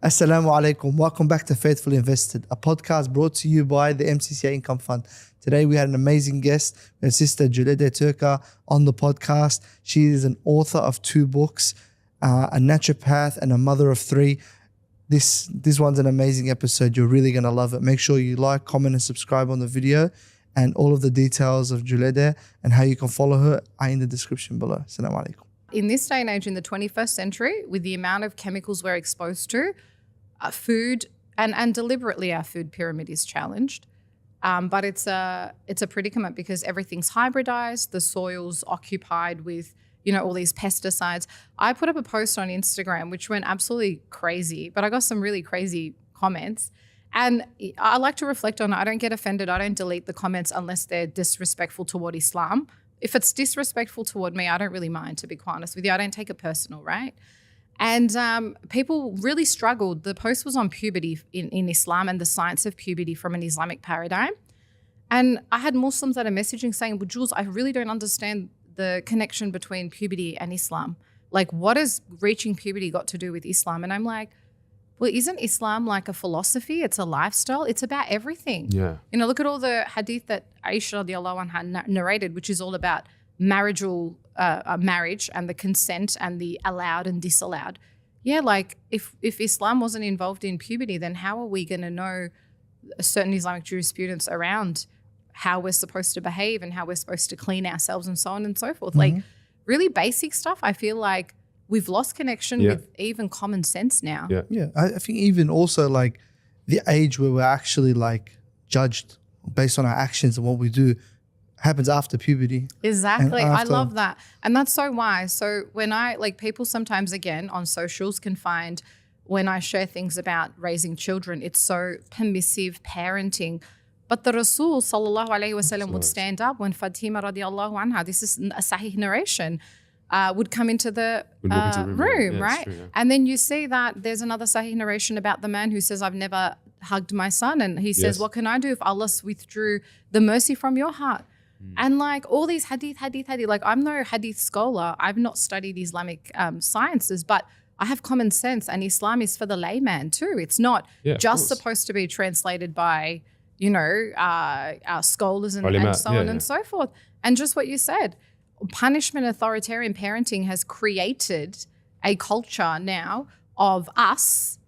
Assalamu alaikum. Welcome back to Faithfully Invested, a podcast brought to you by the MCCA Income Fund. Today we had an amazing guest, my sister Julide Turker, on the podcast. She is an author of 2 books, a naturopath and a mother of 3. This one's an amazing episode. You're really going to love it. Make sure you like, comment and subscribe on the video, and all of the details of Julide and how you can follow her are in the description below. Assalamu alaikum. In this day and age, in the 21st century, with the amount of chemicals we're exposed to, food and deliberately our food pyramid is challenged. But it's a predicament because everything's hybridized, the soil's occupied with, all these pesticides. I put up a post on Instagram which went absolutely crazy, but I got some really crazy comments. And I like to reflect on it. I don't get offended. I don't delete the comments unless they're disrespectful toward Islam. If it's disrespectful toward me, I don't really mind, to be quite honest with you. I don't take it personal, right? And people really struggled. The post was on puberty in Islam and the science of puberty from an Islamic paradigm. And I had Muslims that are messaging saying, well, Jules, I really don't understand the connection between puberty and Islam. Like, what has reaching puberty got to do with Islam? And I'm like, well, isn't Islam like a philosophy? It's a lifestyle. It's about everything. Yeah. Look at all the hadith that Aisha radiallahu anha narrated, which is all about marriage and the consent and the allowed and disallowed. Yeah, like if Islam wasn't involved in puberty, then how are we going to know certain Islamic jurisprudence around how we're supposed to behave and how we're supposed to clean ourselves and so on and so forth? Mm-hmm. Like really basic stuff. I feel like we've lost connection with even common sense now. Yeah. I think even also like the age where we're actually like judged based on our actions and what we do happens after puberty. Exactly. I love that. And that's so wise. So when people sometimes again on socials can find when I share things about raising children, it's so permissive parenting. But the Rasul sallallahu alayhi wasallam would stand up when Fatima radiallahu anha, this is a sahih narration, would come into the room, right? True, yeah. And then you see that there's another sahih narration about the man who says, I've never hugged my son. And he says, what can I do if Allah withdrew the mercy from your heart? And like all these hadith, like I'm no hadith scholar. I've not studied Islamic sciences, but I have common sense, and Islam is for the layman too. It's not just supposed to be translated by, our scholars and so on and so forth. And just what you said, punishment, authoritarian parenting has created a culture now of us,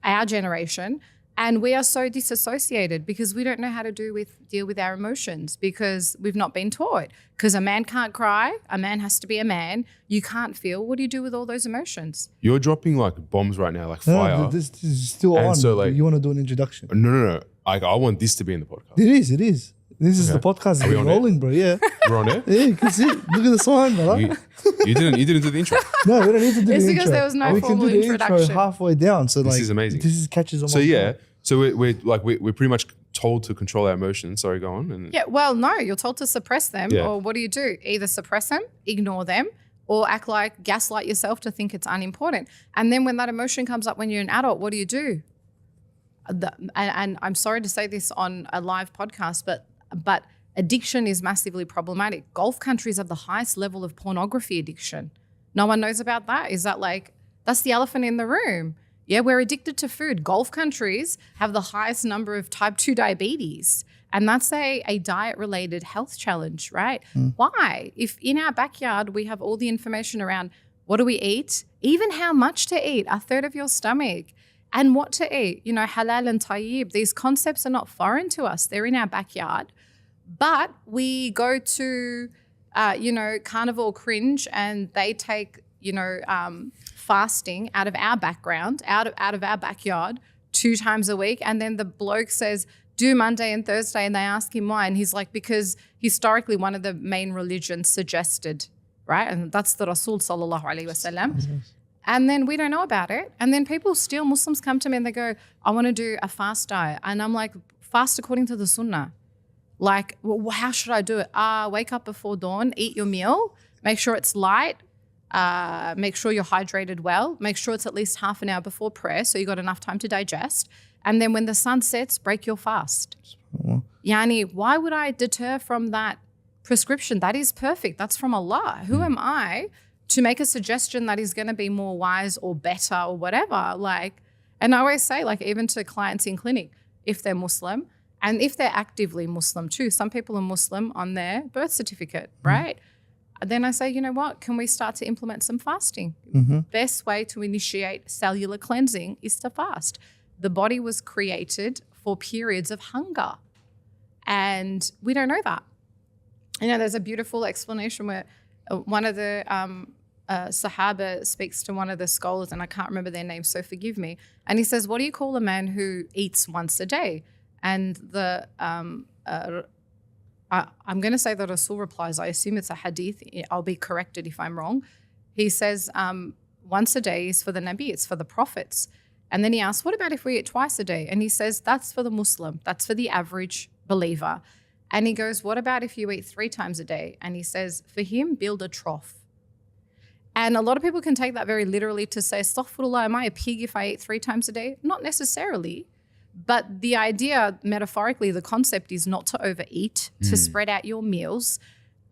our generation, and we are so disassociated because we don't know how to deal with our emotions because we've not been taught. Because a man can't cry, a man has to be a man. You can't feel. What do you do with all those emotions? You're dropping like bombs right now, like fire. No, this is still on. So, like, you want to do an introduction? No. Like, I want this to be in the podcast. It is. This is the podcast. It's rolling, bro. Yeah. We're on air? Yeah, you can see. Look at the sign, bro. You didn't do the intro. No, we don't need to do the intro. It's because there was no formal introduction. We can do the intro halfway down. So this is amazing. This catches on. So so we're pretty much told to control our emotions. Sorry, go on. Well, no, you're told to suppress them, or what do? Either suppress them, ignore them, or act like gaslight yourself to think it's unimportant. And then when that emotion comes up when you're an adult, what do? And I'm sorry to say this on a live podcast, but addiction is massively problematic. Gulf countries have the highest level of pornography addiction. No one knows about that. Is that that's the elephant in the room? Yeah, we're addicted to food. Gulf countries have the highest number of type 2 diabetes. And that's a diet-related health challenge, right? Why? If in our backyard we have all the information around what do we eat, even how much to eat, a third of your stomach, and what to eat, halal and tayyib, these concepts are not foreign to us. They're in our backyard. But we go to, carnivore cringe and they take, fasting out of our background, out of our backyard 2 times a week. And then the bloke says, do Monday and Thursday. And they ask him why. And he's like, because historically one of the main religions suggested, right? And that's the Rasul sallallahu alayhi wasallam. And then we don't know about it. And then Muslims come to me and they go, I want to do a fast diet. And I'm like, fast according to the Sunnah. Like, well, how should I do it? Wake up before dawn, eat your meal, make sure it's light, make sure you're hydrated well, make sure it's at least half an hour before prayer so you got enough time to digest. And then when the sun sets, break your fast. Yani, why would I deter from that prescription? That is perfect. That's from Allah. Who am I to make a suggestion that is going to be more wise or better or whatever? And I always say, like, even to clients in clinic, if they're Muslim and if they're actively Muslim too, some people are Muslim on their birth certificate, right? Then I say, you know what, can we start to implement some fasting? Best way to initiate cellular cleansing is to fast. The body was created for periods of hunger, and we don't know that. You know, there's a beautiful explanation where one of the Sahaba speaks to one of the scholars, and I can't remember their name, so forgive me. And he says, what do you call a man who eats once a day? And the I'm going to say that Rasul replies, I assume it's a hadith. I'll be corrected if I'm wrong. He says, once a day is for the Nabi, it's for the prophets. And then he asks, what about if we eat twice a day? And he says, that's for the Muslim. That's for the average believer. And he goes, what about if you eat 3 times a day? And he says, for him, build a trough. And a lot of people can take that very literally to say, astaghfirullah, am I a pig if I eat 3 times a day? Not necessarily. But the idea, metaphorically, the concept is not to overeat, to spread out your meals,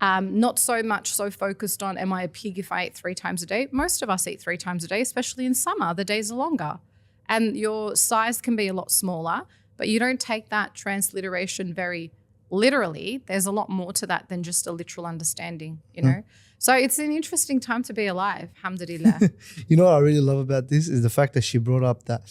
not so much so focused on, am I a pig if I eat 3 times a day? Most of us eat 3 times a day, especially in summer. The days are longer. And your size can be a lot smaller, but you don't take that transliteration very literally. There's a lot more to that than just a literal understanding, you know? So it's an interesting time to be alive, alhamdulillah. You know what I really love about this is the fact that she brought up that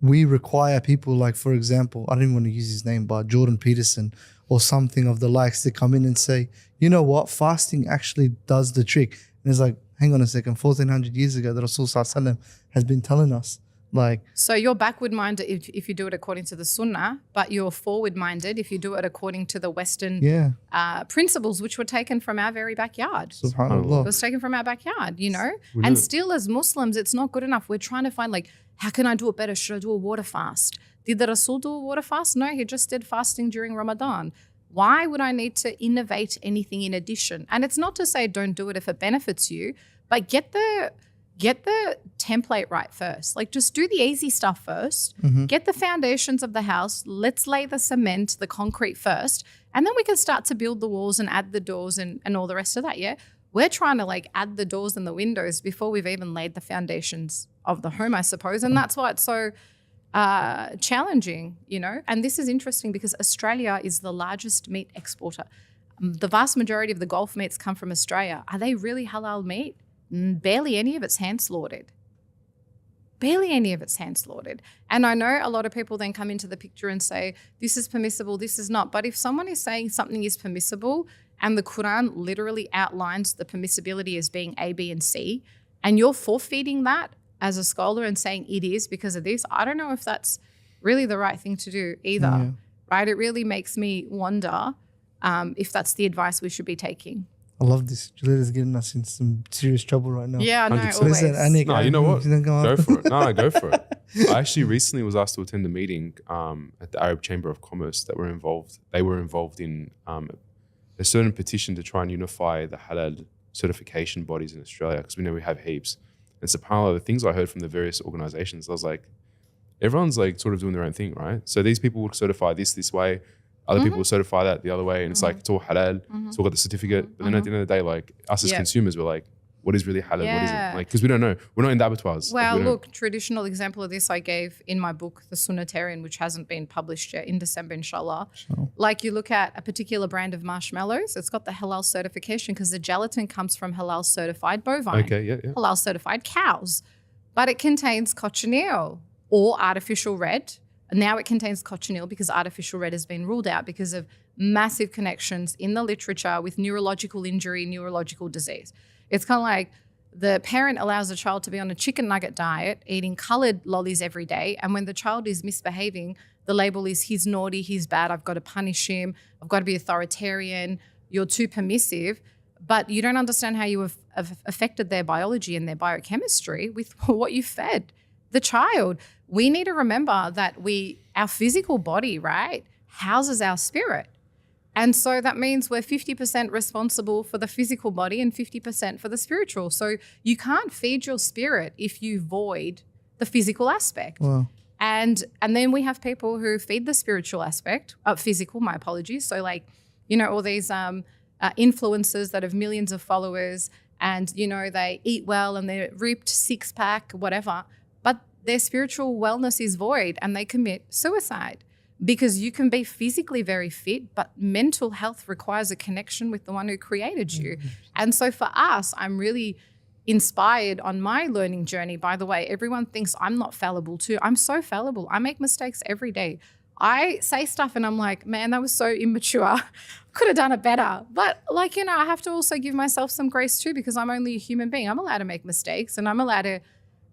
we require people like, for example, I don't even want to use his name, but Jordan Peterson or something of the likes to come in and say, you know what, fasting actually does the trick. And it's like, hang on a second, 1400 years ago, the Rasul Sallallahu Alaihi Wasallam has been telling us. Like, so you're backward-minded if you do it according to the Sunnah, but you're forward-minded if you do it according to the Western principles, which were taken from our very backyard. Subhanallah. It was taken from our backyard, you know? And still as Muslims, it's not good enough. We're trying to find like, how can I do it better? Should I do a water fast? Did the Rasul do a water fast? No, he just did fasting during Ramadan. Why would I need to innovate anything in addition? And it's not to say don't do it if it benefits you, but get the template right first. Like, just do the easy stuff first. Get the foundations of the house. Let's lay the cement, the concrete first, and then we can start to build the walls and add the doors and all the rest of that, yeah? We're trying to like add the doors and the windows before we've even laid the foundations of the home, I suppose. And that's why it's so challenging, you know? And this is interesting because Australia is the largest meat exporter. The vast majority of the Gulf meats come from Australia. Are they really halal meat? Barely any of it's hand-slaughtered. Barely any of it's hand-slaughtered. And I know a lot of people then come into the picture and say, this is permissible, this is not. But if someone is saying something is permissible and the Quran literally outlines the permissibility as being A, B, and C, and you're forfeiting that as a scholar and saying it is because of this, I don't know if that's really the right thing to do either, right? It really makes me wonder if that's the advice we should be taking. I love this. Julide's getting us in some serious trouble right now. Yeah, no, 100%. always. No, you know what? Go for it. No, go for it. I actually recently was asked to attend a meeting at the Arab Chamber of Commerce that were involved. They were involved in a certain petition to try and unify the halal certification bodies in Australia because we know we have heaps. And subhanAllah, the things I heard from the various organizations, I was like, everyone's like sort of doing their own thing, right? So these people will certify this way. Other people will certify that the other way. And it's like, it's all halal. It's all got the certificate. But then at the end of the day, like us as consumers, we're like, what is really halal? What isn't? Like, because we don't know. We're not in the abattoirs. Well, like, look, traditional example of this I gave in my book, The Sunnatarian, which hasn't been published yet, in December, inshallah. Like you look at a particular brand of marshmallows, it's got the halal certification because the gelatin comes from halal certified bovine. Halal certified cows. But it contains cochineal or artificial red. And now it contains cochineal because artificial red has been ruled out because of massive connections in the literature with neurological injury, neurological disease. It's kind of like the parent allows the child to be on a chicken nugget diet, eating colored lollies every day. And when the child is misbehaving, the label is he's naughty, he's bad, I've got to punish him, I've got to be authoritarian, you're too permissive. But you don't understand how you have affected their biology and their biochemistry with what you fed the child. We need to remember that our physical body, right, houses our spirit. And so that means we're 50% responsible for the physical body and 50% for the spiritual. So you can't feed your spirit if you void the physical aspect. Wow. And then we have people who feed the spiritual aspect, physical, my apologies. So like, you know, all these influencers that have millions of followers and, you know, they eat well and they're ripped, six-pack, whatever. But their spiritual wellness is void and they commit suicide. Because you can be physically very fit, but mental health requires a connection with the one who created you. And so for us, I'm really inspired on my learning journey. By the way, everyone thinks I'm not fallible too. I'm so fallible. I make mistakes every day. I say stuff and I'm like, man, that was so immature. Could have done it better. But like, you know, I have to also give myself some grace too, because I'm only a human being. I'm allowed to make mistakes and I'm allowed to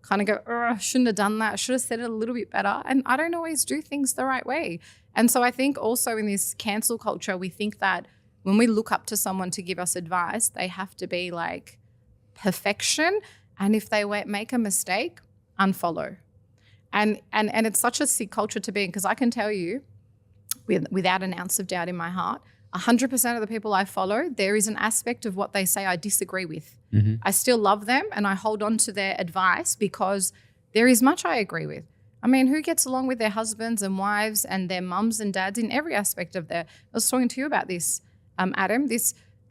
kind of go, shouldn't have done that. Should have said it a little bit better. And I don't always do things the right way. And so I think also in this cancel culture, we think that when we look up to someone to give us advice, they have to be like perfection. And if they make a mistake, unfollow. And it's such a sick culture to be in, because I can tell you without an ounce of doubt in my heart, 100% of the people I follow, there is an aspect of what they say I disagree with. I still love them and I hold on to their advice because there is much I agree with. I mean, who gets along with their husbands and wives and their mums and dads in every aspect of their... I was talking to you about this, Adam,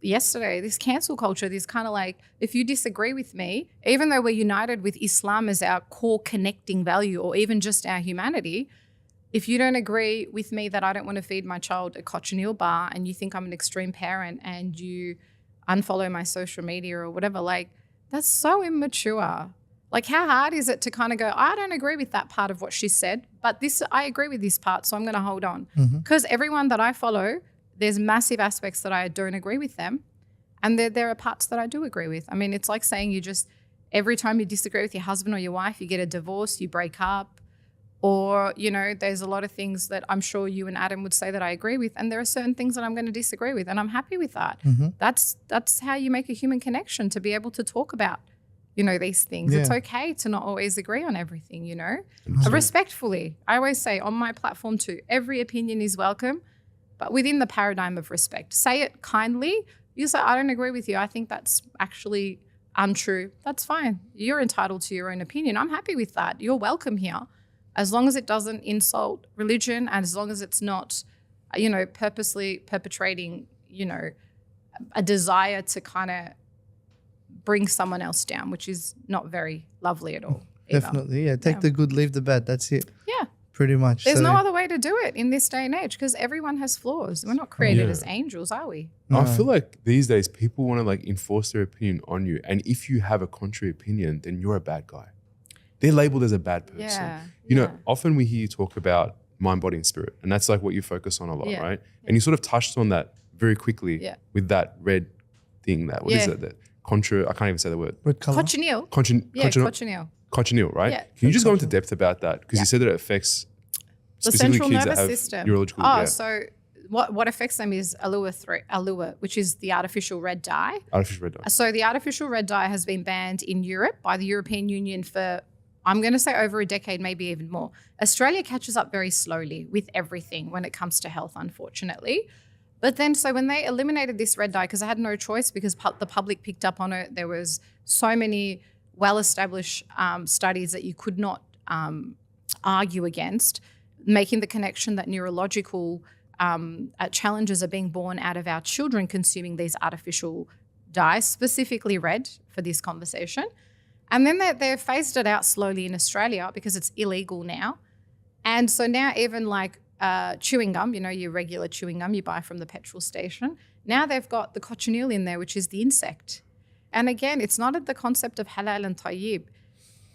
yesterday, this cancel culture, this kind of like, if you disagree with me, even though we're united with Islam as our core connecting value or even just our humanity, if you don't agree with me that I don't want to feed my child a cochineal bar and you think I'm an extreme parent and you unfollow my social media or whatever, like that's so immature. Like how hard is it to kind of go, I don't agree with that part of what she said, but I agree with this part, so I'm going to hold on. Because everyone that I follow, there's massive aspects that I don't agree with them. And there are parts that I do agree with. I mean, it's like saying every time you disagree with your husband or your wife, you get a divorce, you break up. Or, you know, there's a lot of things that I'm sure you and Adam would say that I agree with. And there are certain things that I'm going to disagree with. And I'm happy with that. That's how you make a human connection, to be able to talk about, you know, these things. Yeah. It's okay to not always agree on everything, you know. Respectfully. I always say on my platform too, every opinion is welcome, but within the paradigm of respect. Say it kindly. You say, I don't agree with you. I think that's actually untrue. That's fine. You're entitled to your own opinion. I'm happy with that. You're welcome here. As long as it doesn't insult religion and as long as it's not, you know, purposely perpetrating, you know, a desire to kind of bring someone else down, which is not very lovely at all. Definitely, yeah. Take the good, leave the bad. That's it. Yeah. Pretty much. There's no other way to do it in this day and age because everyone has flaws. We're not created as angels, are we? No. I feel like these days people want to like enforce their opinion on you. And if you have a contrary opinion, then you're a bad guy. They're labeled as a bad person. Yeah. You know, often we hear you talk about mind, body, and spirit. And that's like what you focus on a lot, right? And you sort of touched on that very quickly with that red thing. What is it? That I can't even say the word. Red color? Cochineal. Cochineal. Cochineal, right? Yeah. Can you just go into depth about that? Because you said that it affects the specifically central kids nervous that have system. neurological. So what affects them is allure, which is the artificial red dye. Artificial red dye. So the artificial red dye has been banned in Europe by the European Union for, I'm going to say over a decade, maybe even more. Australia catches up very slowly with everything when it comes to health, unfortunately. But then, so when they eliminated this red dye, because I had no choice because the public picked up on it, there was so many well-established studies that you could not argue against, making the connection that neurological challenges are being born out of our children consuming these artificial dyes, specifically red for this conversation. And then they've phased it out slowly in Australia because it's illegal now. And so now even like chewing gum, you know, your regular chewing gum you buy from the petrol station, now they've got the cochineal in there, which is the insect. And again, it's not at the concept of halal and tayyib.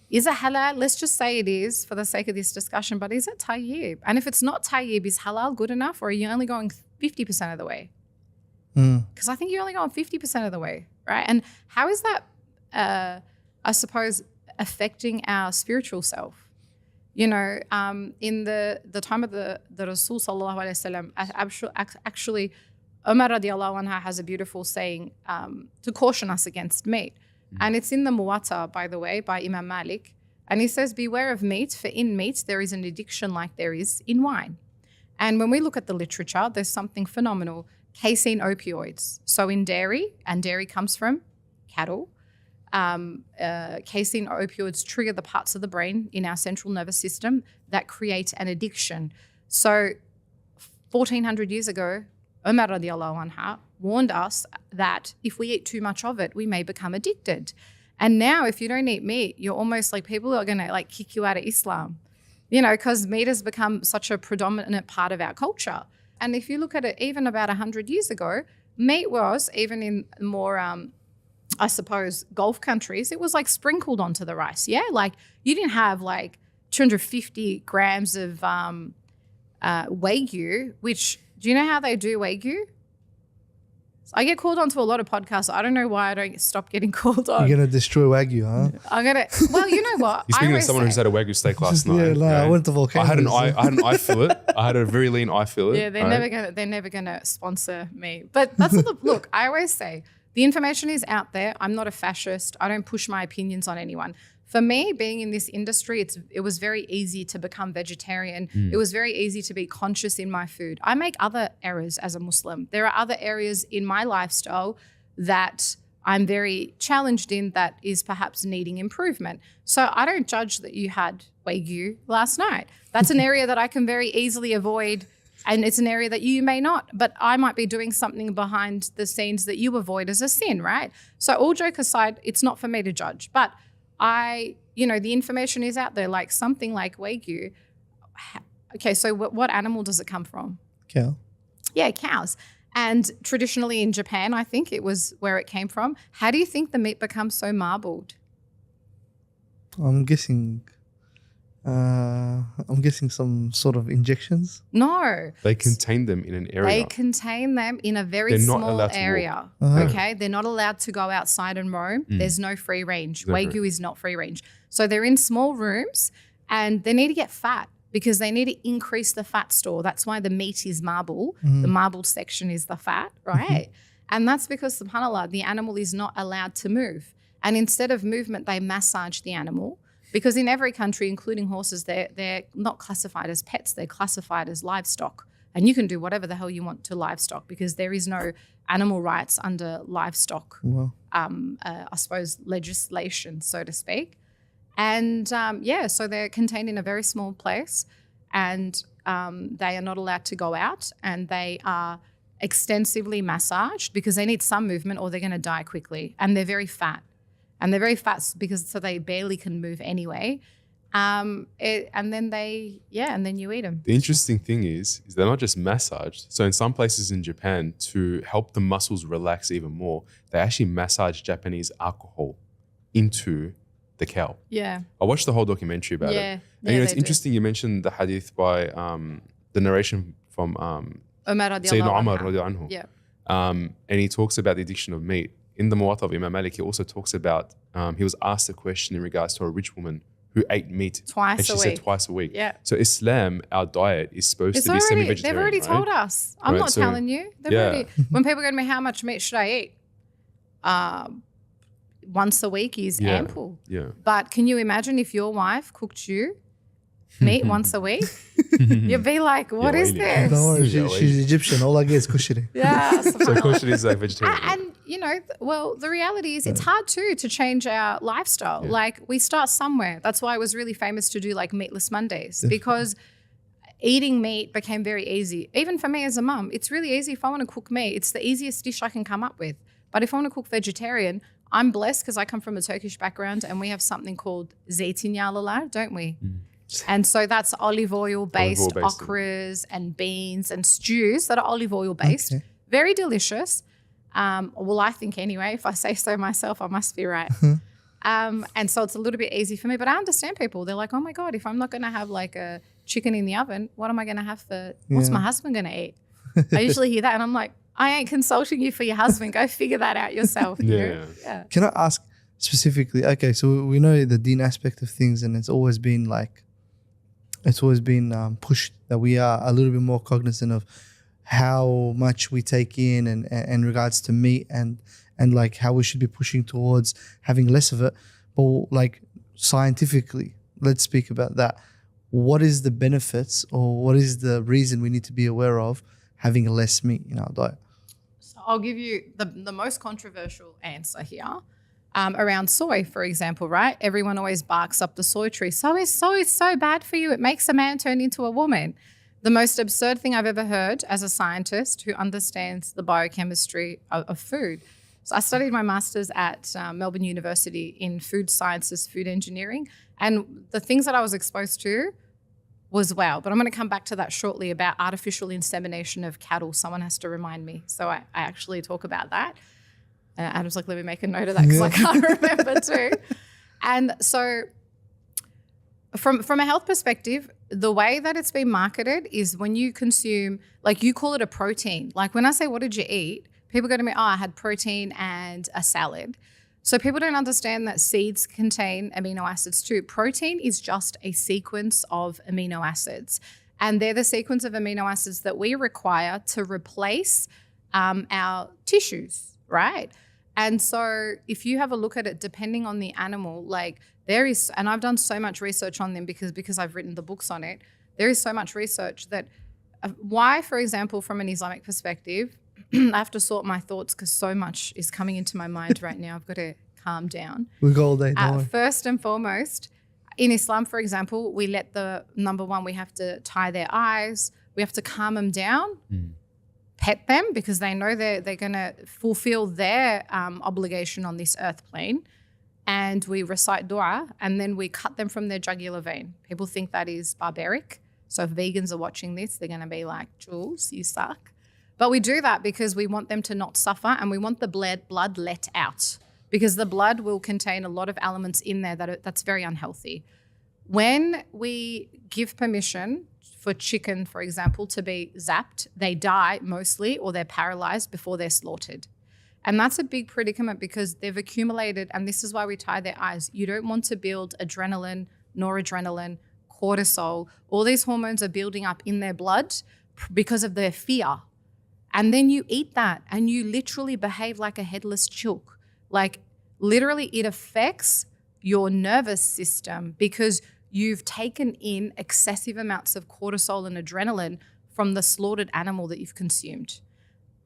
Is it halal? Let's just say it is for the sake of this discussion, but is it tayyib? And if it's not tayyib, is halal good enough or are you only going 50% of the way? Because I think you're only going 50% of the way, right? And how is that, I suppose, affecting our spiritual self? You know, in the time of the Rasul sallallahu alayhi wasallam, actually, Umar radiallahu anha has a beautiful saying to caution us against meat. And it's in the Muwatta, by the way, by Imam Malik. And he says, beware of meat, for in meat there is an addiction like there is in wine. And when we look at the literature, there's something phenomenal, casein opioids. So in dairy, and dairy comes from cattle, casein opioids trigger the parts of the brain in our central nervous system that create an addiction. So 1400 years ago, Umar radiallahu anha warned us that if we eat too much of it, we may become addicted. And now if you don't eat meat, you're almost like people are going to like kick you out of Islam, you know, because meat has become such a predominant part of our culture. And if you look at it, even about 100 years ago, meat was, even in more, I suppose, Gulf countries, it was like sprinkled onto the rice. Yeah, like you didn't have like 250 grams of Wagyu, which, do you know how they do Wagyu? I get called onto a lot of podcasts. I don't know why I don't stop getting called on. You're going to destroy Wagyu, huh? Well, you know what? You're speaking of someone who's had a Wagyu steak last night. Yeah, like, I went to volcanoes. I had an eye fillet. I had a very lean eye fillet. Yeah, they're never gonna sponsor me. But that's not the look. I always say the information is out there. I'm not a fascist. I don't push my opinions on anyone. For me, being in this industry, it was very easy to become vegetarian. It was very easy to be conscious in my food. I make other errors as a Muslim. There are other areas in my lifestyle that I'm very challenged in that is perhaps needing improvement. So I don't judge that you had Wagyu last night. That's an area that I can very easily avoid, and it's an area that you may not, but I might be doing something behind the scenes that you avoid as a sin, right? So all joke aside, it's not for me to judge, but the information is out there, like something like Wagyu. Okay, so what animal does it come from? Cow. Yeah, cows. And traditionally in Japan, I think it was where it came from. How do you think the meat becomes so marbled? I'm guessing some sort of injections. No. They contain them in an area. They contain them in a very small area. Okay. They're not allowed to go outside and roam. There's no free range. Wagyu is not free range. So they're in small rooms and they need to get fat because they need to increase the fat store. That's why the meat is marble. The marbled section is the fat, right? And that's because, subhanAllah, the animal is not allowed to move. And instead of movement, they massage the animal. Because in every country, including horses, they're not classified as pets. They're classified as livestock. And you can do whatever the hell you want to livestock because there is no animal rights under livestock, I suppose, legislation, so to speak. And, so they're contained in a very small place and they are not allowed to go out and they are extensively massaged because they need some movement or they're going to die quickly. And they're very fat. And they're very fat because so they barely can move anyway. And then you eat them. The interesting thing is they're not just massaged. So in some places in Japan, to help the muscles relax even more, they actually massage Japanese alcohol into the cow. Yeah. I watched the whole documentary about it. And it's interesting you mentioned the hadith by the narration from Sayyidina Umar radiallahu anhu. Yeah. And he talks about the addiction of meat. In the Muwatta of Imam Malik, he also talks about, he was asked a question in regards to a rich woman who ate meat. Twice a week. Said twice a week. Yeah. So Islam, our diet is supposed to be semi-vegetarian. They've already told us. I'm not telling you. When people go to me, how much meat should I eat? Once a week is ample. Yeah. But can you imagine if your wife cooked you meat once a week? You'd be like, what is this? No, she's Egyptian. All I get is kushri. Yeah. So kushri is like vegetarian. And the reality is it's hard too to change our lifestyle. Yeah. Like we start somewhere. That's why it was really famous to do like Meatless Mondays because eating meat became very easy. Even for me as a mum, it's really easy. If I want to cook meat, it's the easiest dish I can come up with. But if I want to cook vegetarian, I'm blessed because I come from a Turkish background and we have something called zeytinyağlılar, don't we? And so that's olive oil based okras and beans and stews that are olive oil based. Okay. Very delicious. I think anyway, if I say so myself, I must be right. And so it's a little bit easy for me, but I understand people. They're like, oh my God, if I'm not going to have like a chicken in the oven, what am I going to have what's my husband going to eat? I usually hear that and I'm like, I ain't consulting you for your husband. Go figure that out yourself. Yeah. Can I ask specifically, okay, so we know the deen aspect of things and it's always been pushed that we are a little bit more cognizant of how much we take in regards to meat and like how we should be pushing towards having less of it. But like scientifically, let's speak about that. What is the benefits or what is the reason we need to be aware of having less meat in our diet? So I'll give you the most controversial answer here. Around soy, for example, right? Everyone always barks up the soy tree. Soy is so bad for you. It makes a man turn into a woman. The most absurd thing I've ever heard as a scientist who understands the biochemistry of food. So I studied my master's at Melbourne University in food sciences, food engineering. And the things that I was exposed to was wow. But I'm going to come back to that shortly about artificial insemination of cattle. Someone has to remind me. So I actually talk about that. Adam's like, let me make a note of that because I can't remember too. And so from a health perspective, the way that it's been marketed is when you consume, like you call it a protein. Like when I say, what did you eat? People go to me, I had protein and a salad. So people don't understand that seeds contain amino acids too. Protein is just a sequence of amino acids. And they're the sequence of amino acids that we require to replace our tissues, right? And so if you have a look at it, depending on the animal, like there is, and I've done so much research on them because I've written the books on it, there is so much research that why, for example, from an Islamic perspective, I have to sort my thoughts because so much is coming into my mind right now. I've got to calm down. We go all day. First and foremost, in Islam, for example, we let number one, we have to tie their eyes. We have to calm them down, pet them because they know they're going to fulfill their obligation on this earth plane. And we recite dua and then we cut them from their jugular vein. People think that is barbaric. So if vegans are watching this, they're going to be like, Jules, you suck. But we do that because we want them to not suffer and we want the blood let out because the blood will contain a lot of elements in there that's very unhealthy. When we give permission for chicken, for example, to be zapped, they die mostly or they're paralyzed before they're slaughtered. And that's a big predicament because they've accumulated, and this is why we tie their eyes. You don't want to build adrenaline, noradrenaline, cortisol. All these hormones are building up in their blood because of their fear. And then you eat that and you literally behave like a headless chook. Like literally it affects your nervous system because you've taken in excessive amounts of cortisol and adrenaline from the slaughtered animal that you've consumed.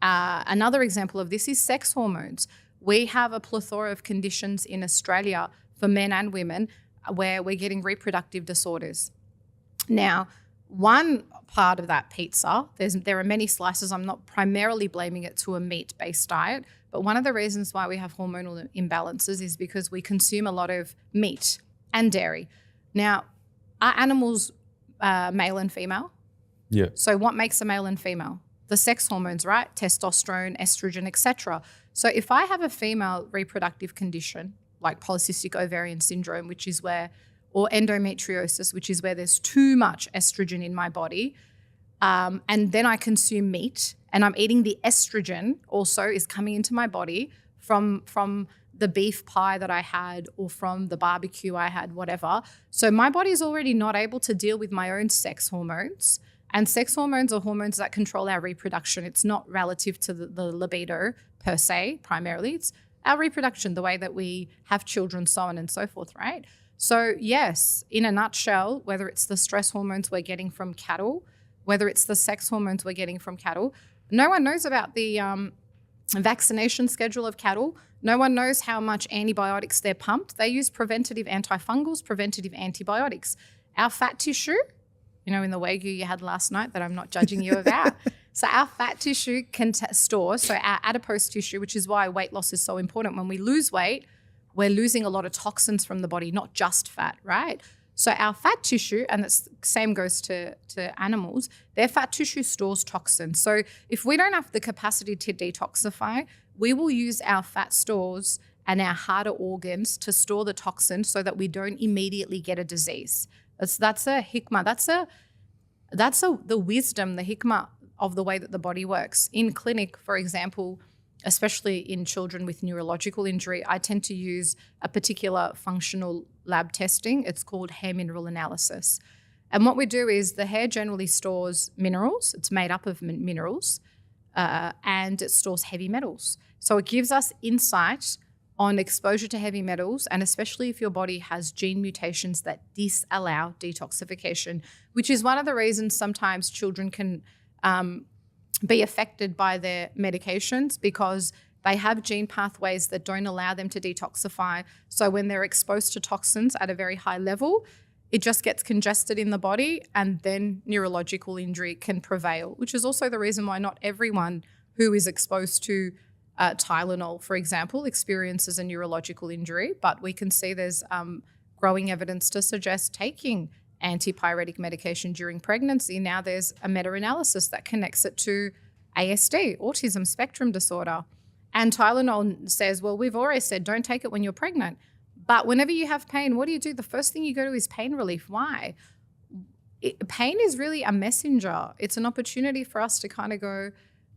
Another example of this is sex hormones. We have a plethora of conditions in Australia for men and women where we're getting reproductive disorders. Now, one part of that pizza, there are many slices. I'm not primarily blaming it to a meat-based diet, but one of the reasons why we have hormonal imbalances is because we consume a lot of meat and dairy. Now, are animals male and female? Yeah. So what makes a male and female? The sex hormones, right? Testosterone, estrogen, etc. So if I have a female reproductive condition like polycystic ovarian syndrome, which is where, or endometriosis, which is where there's too much estrogen in my body, and then I consume meat and I'm eating the estrogen also is coming into my body from the beef pie that I had or from the barbecue I had, whatever. So my body is already not able to deal with my own sex hormones. And sex hormones are hormones that control our reproduction. It's not relative to the libido per se, primarily. It's our reproduction, the way that we have children, so on and so forth, right? So yes, in a nutshell, whether it's the stress hormones we're getting from cattle, whether it's the sex hormones we're getting from cattle, no one knows about the vaccination schedule of cattle. No one knows how much antibiotics they're pumped. They use preventative antifungals, preventative antibiotics. Our fat tissue, in the Wagyu you had last night that I'm not judging you about. So our fat tissue can store, so our adipose tissue, which is why weight loss is so important. When we lose weight, we're losing a lot of toxins from the body, not just fat, right? So our fat tissue, and the same goes to animals, their fat tissue stores toxins. So if we don't have the capacity to detoxify, we will use our fat stores and our harder organs to store the toxins so that we don't immediately get a disease. That's a hikmah. That's the wisdom, the hikmah of the way that the body works. In clinic, for example, especially in children with neurological injury, I tend to use a particular functional lab testing. It's called hair mineral analysis. And what we do is the hair generally stores minerals. It's made up of minerals and it stores heavy metals. So it gives us insight on exposure to heavy metals, and especially if your body has gene mutations that disallow detoxification, which is one of the reasons sometimes children can be affected by their medications because they have gene pathways that don't allow them to detoxify. So when they're exposed to toxins at a very high level, it just gets congested in the body and then neurological injury can prevail, which is also the reason why not everyone who is exposed to Tylenol, for example, experiences a neurological injury, but we can see there's growing evidence to suggest taking antipyretic medication during pregnancy. Now there's a meta-analysis that connects it to ASD, autism spectrum disorder. And Tylenol says, well, we've always said don't take it when you're pregnant. But whenever you have pain, what do? The first thing you go to is pain relief. Why? Pain is really a messenger. It's an opportunity for us to kind of go,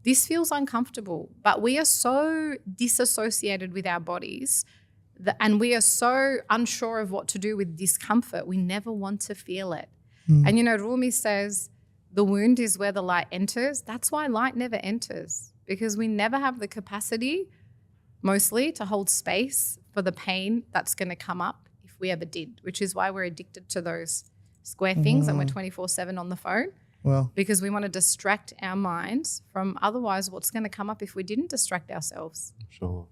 this feels uncomfortable. But we are so disassociated with our bodies and we are so unsure of what to do with discomfort. We never want to feel it. And, Rumi says, the wound is where the light enters. That's why light never enters, because we never have the capacity, mostly, to hold space for the pain that's going to come up if we ever did, which is why we're addicted to those square things and we're 24/7 on the phone. Well, because we want to distract our minds from otherwise what's going to come up if we didn't distract ourselves. Sure.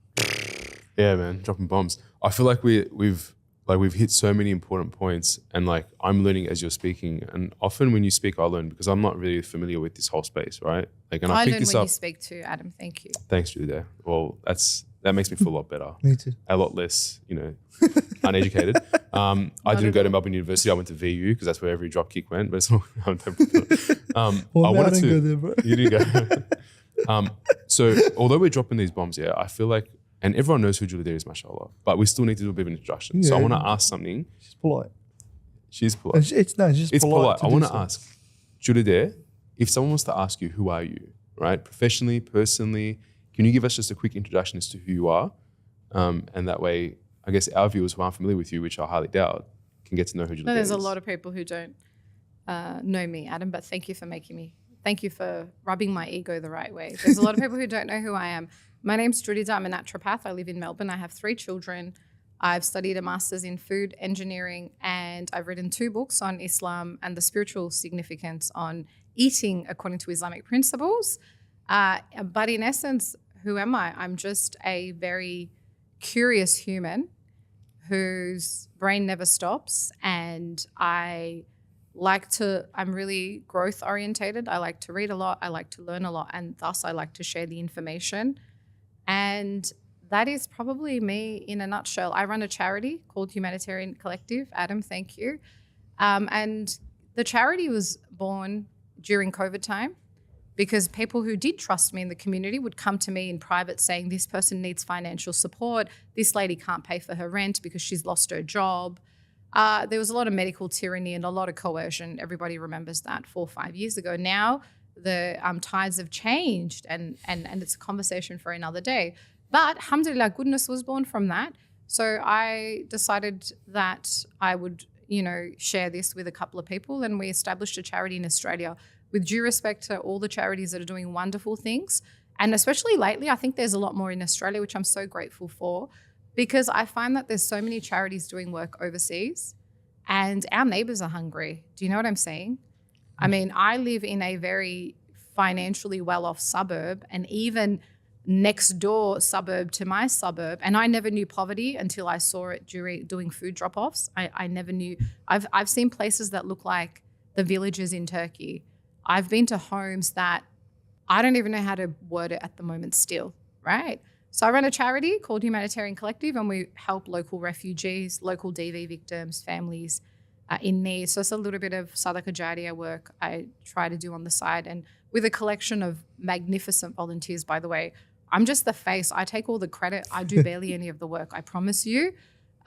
Yeah, man, dropping bombs. I feel like we've hit so many important points, and like I'm learning as you're speaking. And often when you speak, I learn because I'm not really familiar with this whole space, right? Like, and I learn pick this when up. You speak too, Adam. Thank you. Thanks, Julide. Well, that makes me feel a lot better. Me too. A lot less, uneducated. I didn't go to Melbourne University. I went to VU because that's where every drop kick went. But it's not. Well, I wanted didn't to. go there, bro. You didn't go. So although we're dropping these bombs, I feel like, and everyone knows who Julide is, mashallah, but we still need to do a bit of an introduction. So I want to ask something. She's polite. She's polite. It's just polite. I want to ask, Julide, if someone wants to ask you, who are you, right? Professionally, personally, can you give us just a quick introduction as to who you are? And that way, I guess our viewers who aren't familiar with you, which I highly doubt, can get to know who Julide is. There's a lot of people who don't know me, Adam, but thank you for rubbing my ego the right way. There's a lot of people who don't know who I am. My name's Julide. I'm a naturopath. I live in Melbourne. I have 3 children. I've studied a master's in food engineering, and I've written 2 books on Islam and the spiritual significance on eating according to Islamic principles. But in essence, who am I? I'm just a very curious human whose brain never stops, and I'm really growth orientated. I like to read a lot. I like to learn a lot, and thus I like to share the information. And that is probably me in a nutshell. I run a charity called Humanitarian Collective. Adam, thank you. And the charity was born during COVID time because people who did trust me in the community would come to me in private saying, this person needs financial support. This lady can't pay for her rent because she's lost her job. There was a lot of medical tyranny and a lot of coercion. Everybody remembers that 4 or 5 years ago. Now the tides have changed and it's a conversation for another day. But alhamdulillah, goodness was born from that. So I decided that I would, share this with a couple of people, and we established a charity in Australia with due respect to all the charities that are doing wonderful things. And especially lately, I think there's a lot more in Australia, which I'm so grateful for, because I find that there's so many charities doing work overseas and our neighbors are hungry. Do you know what I'm saying? I mean, I live in a very financially well-off suburb, and even next door suburb to my suburb, and I never knew poverty until I saw it during doing food drop-offs. I never knew. I've seen places that look like the villages in Turkey. I've been to homes that I don't even know how to word it at the moment still, right? So I run a charity called Humanitarian Collective, and we help local refugees, local DV victims, families in need. So it's a little bit of Sadaqah Jariyah work I try to do on the side, and with a collection of magnificent volunteers, by the way. I'm just the face. I take all the credit. I do barely any of the work, I promise you.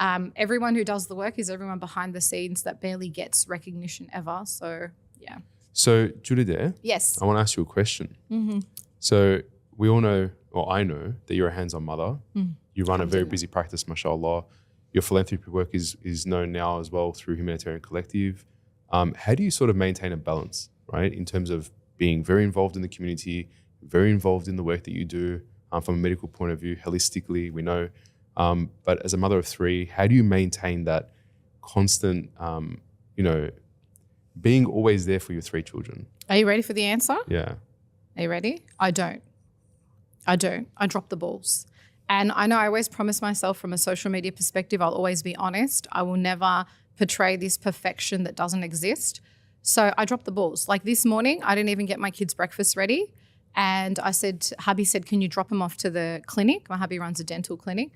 Everyone who does the work is everyone behind the scenes that barely gets recognition ever. So, yeah. So, Julide, yes, I want to ask you a question. Mm-hmm. So, we all know, or I know, that you're a hands-on mother. Mm. You run a very busy practice, mashallah. Your philanthropy work is known now as well through Humanitarian Collective. How do you sort of maintain a balance, right, in terms of being very involved in the community, very involved in the work that you do from a medical point of view, holistically, we know. But as a mother of 3, how do you maintain that constant, being always there for your 3 children? Are you ready for the answer? Yeah. Are you ready? I don't. I drop the balls. And I know I always promise myself from a social media perspective, I'll always be honest. I will never portray this perfection that doesn't exist. So I drop the balls. Like this morning, I didn't even get my kids' breakfast ready. And hubby said, can you drop him off to the clinic? My hubby runs a dental clinic.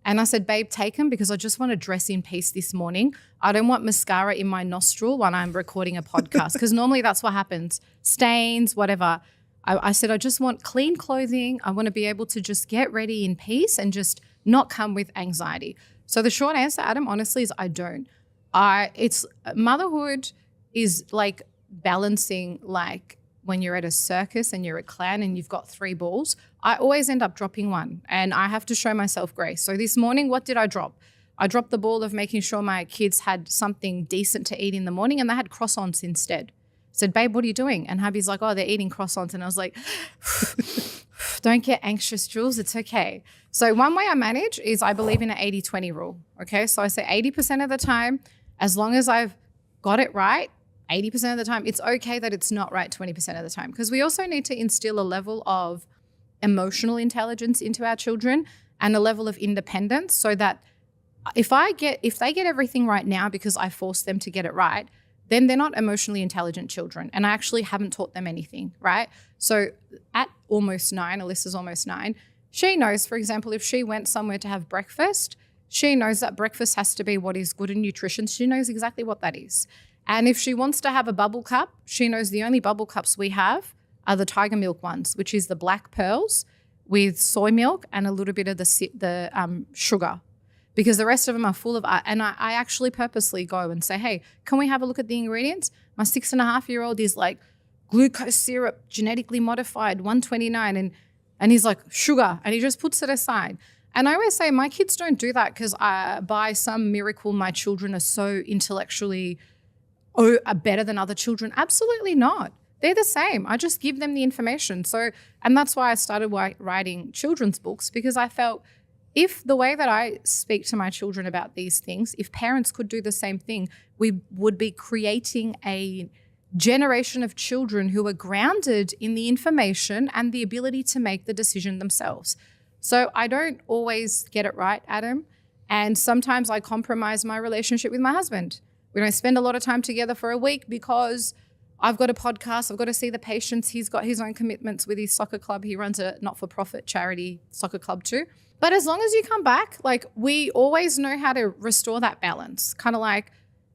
And I said, babe, take him because I just want to dress in peace this morning. I don't want mascara in my nostril when I'm recording a podcast because normally that's what happens. Stains, whatever. I said, I just want clean clothing. I want to be able to just get ready in peace and just not come with anxiety. So the short answer, Adam, honestly, is I don't. It's motherhood is like balancing, like when you're at a circus and you're a clown and you've got 3 balls, I always end up dropping one and I have to show myself grace. So this morning, what did I drop? I dropped the ball of making sure my kids had something decent to eat in the morning and they had croissants instead. I said, babe, what are you doing? And hubby's like, oh, they're eating croissants. And I was like, don't get anxious, Jules. It's okay. So one way I manage is I believe in an 80-20 rule. Okay. So I say 80% of the time, as long as I've got it right, 80% of the time, it's okay that it's not right 20% of the time. Because we also need to instill a level of emotional intelligence into our children and a level of independence so that if they get everything right now because I force them to get it right, then they're not emotionally intelligent children. And I actually haven't taught them anything, right? So at almost 9, Alyssa's almost 9, she knows, for example, if she went somewhere to have breakfast, she knows that breakfast has to be what is good in nutrition. She knows exactly what that is. And if she wants to have a bubble cup, she knows the only bubble cups we have are the tiger milk ones, which is the black pearls with soy milk and a little bit of the sugar, because the rest of them are full of, and I actually purposely go and say, hey, can we have a look at the ingredients? My 6.5-year-old is like glucose syrup, genetically modified, 129, and he's like sugar, and he just puts it aside. And I always say my kids don't do that because by some miracle my children are so intellectually are better than other children. Absolutely not. They're the same. I just give them the information. So, and that's why I started writing children's books, because I felt if the way that I speak to my children about these things, if parents could do the same thing, we would be creating a generation of children who are grounded in the information and the ability to make the decision themselves. So I don't always get it right, Adam. And sometimes I compromise my relationship with my husband. We don't spend a lot of time together for a week because I've got a podcast. I've got to see the patients. He's got his own commitments with his soccer club. He runs a not-for-profit charity soccer club too. But as long as you come back, like we always know how to restore that balance. Kind of like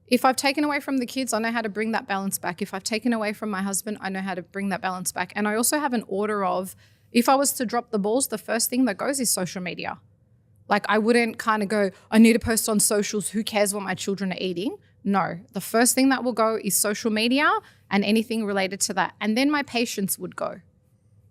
if I've taken away from the kids, I know how to bring that balance back. If I've taken away from my husband, I know how to bring that balance back. And I also have an order of, if I was to drop the balls, the first thing that goes is social media. Like I wouldn't kind of go, I need to post on socials. Who cares what my children are eating? No, the first thing that will go is social media and anything related to that. And then my patients would go.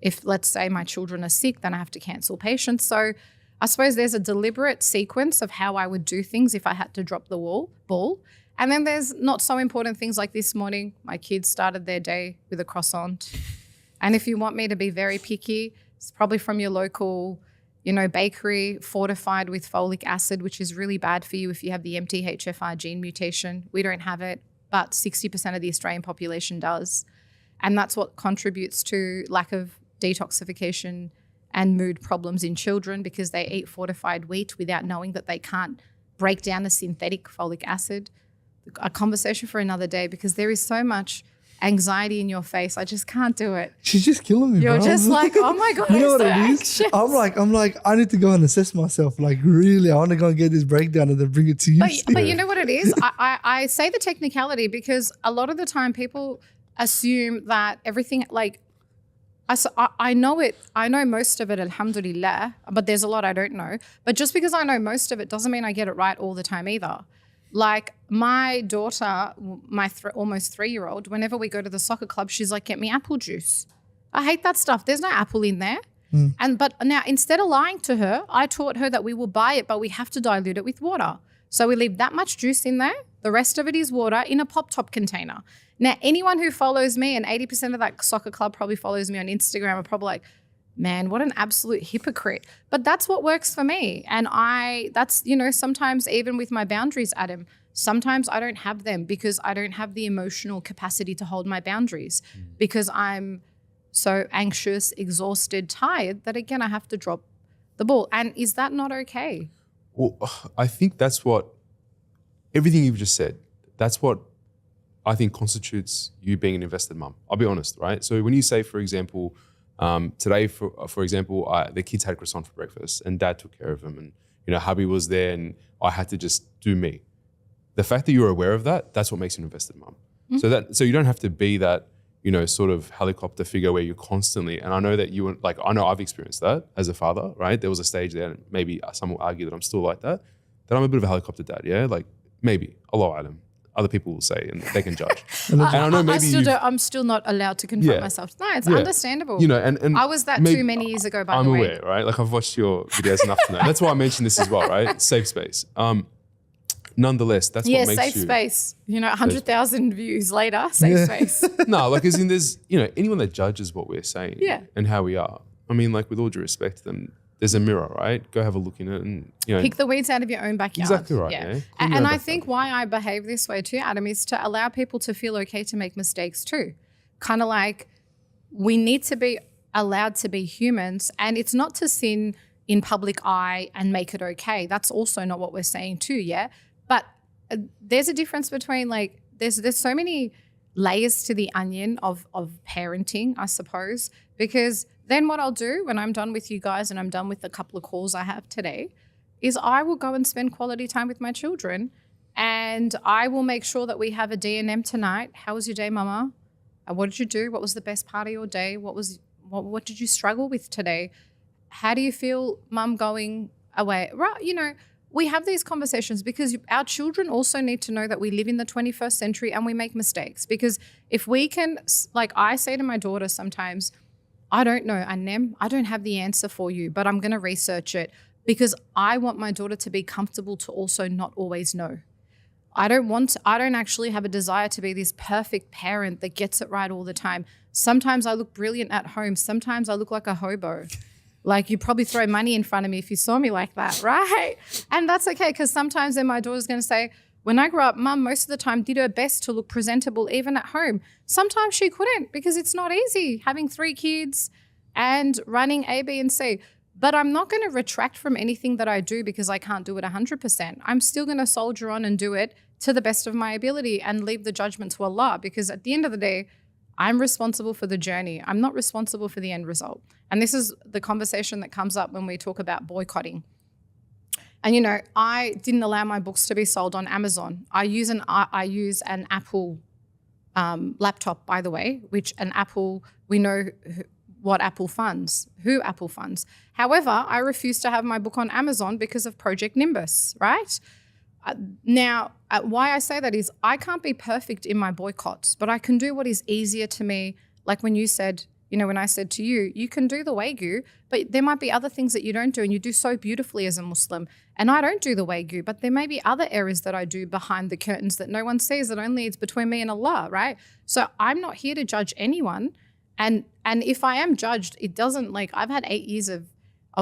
If let's say my children are sick, then I have to cancel patients. So I suppose there's a deliberate sequence of how I would do things if I had to drop the ball. And then there's not so important things like this morning. My kids started their day with a croissant. And if you want me to be very picky, it's probably from your local bakery, fortified with folic acid, which is really bad for you if you have the MTHFR gene mutation. We don't have it, but 60% of the Australian population does. And that's what contributes to lack of detoxification and mood problems in children because they eat fortified wheat without knowing that they can't break down the synthetic folic acid. A conversation for another day because there is so much anxiety in your face. I just can't do it. She's just killing me, You're bro. just like, oh my God, you know what so it anxious. is? I'm like, I need to go and assess myself. Like, really, I want to go and get this breakdown and then bring it to you. But you know what it is? I say the technicality because a lot of the time people assume that everything, like, I know it. I know most of it, alhamdulillah, but there's a lot I don't know. But just because I know most of it doesn't mean I get it right all the time either. Like my daughter, my almost 3-year-old, whenever we go to the soccer club, she's like, get me apple juice. I hate that stuff. There's no apple in there. But now instead of lying to her, I taught her that we will buy it, but we have to dilute it with water. So we leave that much juice in there. The rest of it is water in a pop-top container. Now, anyone who follows me, and 80% of that soccer club probably follows me on Instagram, are probably like, man, what an absolute hypocrite. But that's what works for me. And sometimes even with my boundaries, Adam, sometimes I don't have them because I don't have the emotional capacity to hold my boundaries because I'm so anxious, exhausted, tired that, again, I have to drop the ball. And is that not okay? Well, I think that's what, everything you've just said, that's what I think constitutes you being an invested mum. I'll be honest, right? So when you say, for example, Today, for example, the kids had croissant for breakfast and dad took care of them, and hubby was there and I had to just do me. The fact that you're aware of that, that's what makes you an invested mum. So you don't have to be that, sort of helicopter figure where you're constantly, and I know that I know I've experienced that as a father, right? There was a stage there, and maybe some will argue that I'm still like that I'm a bit of a helicopter dad, yeah? Like maybe, Allah Alam. Other people will say, and they can judge. And I know maybe I'm still not allowed to confront myself. No, it's understandable. And I was that too many years ago, by the way. I'm aware, right? Like I've watched your videos enough to know. That's why I mentioned this as well, right? Safe space. Nonetheless, that's what makes safe space. 100,000 views later, safe space. No, like as in there's, anyone that judges what we're saying and how we are. I mean, like with all due respect to them, there's a mirror, right? Go have a look in it and, pick the weeds out of your own backyard. Exactly right, yeah. And I think why I behave this way too, Adam, is to allow people to feel okay to make mistakes too. Kind of like we need to be allowed to be humans, and it's not to sin in public eye and make it okay. That's also not what we're saying too, yeah? But there's a difference between like there's so many layers to the onion of parenting, I suppose, because then what I'll do when I'm done with you guys and I'm done with the couple of calls I have today is I will go and spend quality time with my children, and I will make sure that we have a D&M tonight. How was your day, Mama? What did you do? What was the best part of your day? What did you struggle with today? How do you feel, Mum, going away? Right, we have these conversations because our children also need to know that we live in the 21st century and we make mistakes. Because if we can, like I say to my daughter sometimes, I don't know, Annem, I don't have the answer for you, but I'm going to research it because I want my daughter to be comfortable to also not always know. I don't actually have a desire to be this perfect parent that gets it right all the time. Sometimes I look brilliant at home. Sometimes I look like a hobo. Like you probably throw money in front of me if you saw me like that, right? And that's okay, because sometimes then my daughter's going to say, when I grew up, Mum most of the time did her best to look presentable even at home. Sometimes she couldn't because it's not easy having 3 kids and running A, B, and C. But I'm not going to retract from anything that I do because I can't do it 100%. I'm still going to soldier on and do it to the best of my ability and leave the judgment to Allah, because at the end of the day, I'm responsible for the journey. I'm not responsible for the end result. And this is the conversation that comes up when we talk about boycotting. And, I didn't allow my books to be sold on Amazon. I use an Apple laptop, by the way, we know what Apple funds, who Apple funds. However, I refuse to have my book on Amazon because of Project Nimbus, right? Now, why I say that is I can't be perfect in my boycotts, but I can do what is easier to me. Like when you said, when I said to you, you can do the Wagyu, but there might be other things that you don't do and you do so beautifully as a Muslim. And I don't do the Wagyu, but there may be other areas that I do behind the curtains that no one sees, that only it's between me and Allah, right? So I'm not here to judge anyone. And if I am judged, it doesn't, like, I've had 8 years of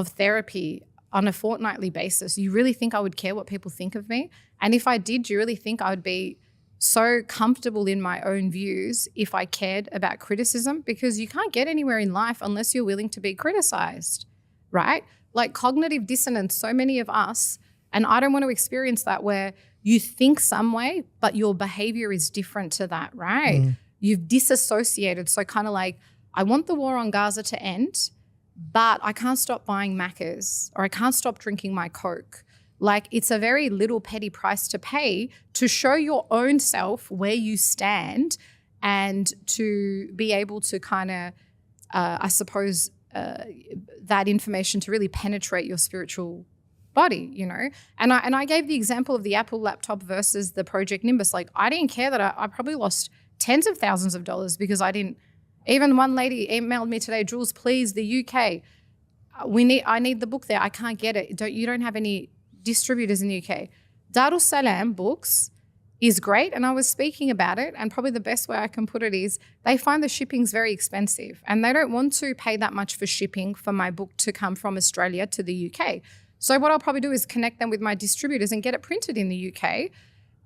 therapy on a fortnightly basis. You really think I would care what people think of me? And if I did, do you really think I would be so comfortable in my own views if I cared about criticism? Because you can't get anywhere in life unless you're willing to be criticized, right? Like cognitive dissonance, so many of us, and I don't want to experience that, where you think some way, but your behavior is different to that, right? Mm. You've disassociated. So kind of like, I want the war on Gaza to end, but I can't stop buying Maccas, or I can't stop drinking my Coke. Like, it's a very little petty price to pay to show your own self where you stand, and to be able to kind of, I suppose, that information to really penetrate your spiritual body, And I gave the example of the Apple laptop versus the Project Nimbus. Like, I didn't care that I probably lost tens of thousands of dollars because I didn't. Even one lady emailed me today, Jules, please, the UK, I need the book there. I can't get it. You don't have any distributors in the UK. Darussalam Books is great, and I was speaking about it, and probably the best way I can put it is they find the shipping's very expensive, and they don't want to pay that much for shipping for my book to come from Australia to the UK. So what I'll probably do is connect them with my distributors and get it printed in the UK.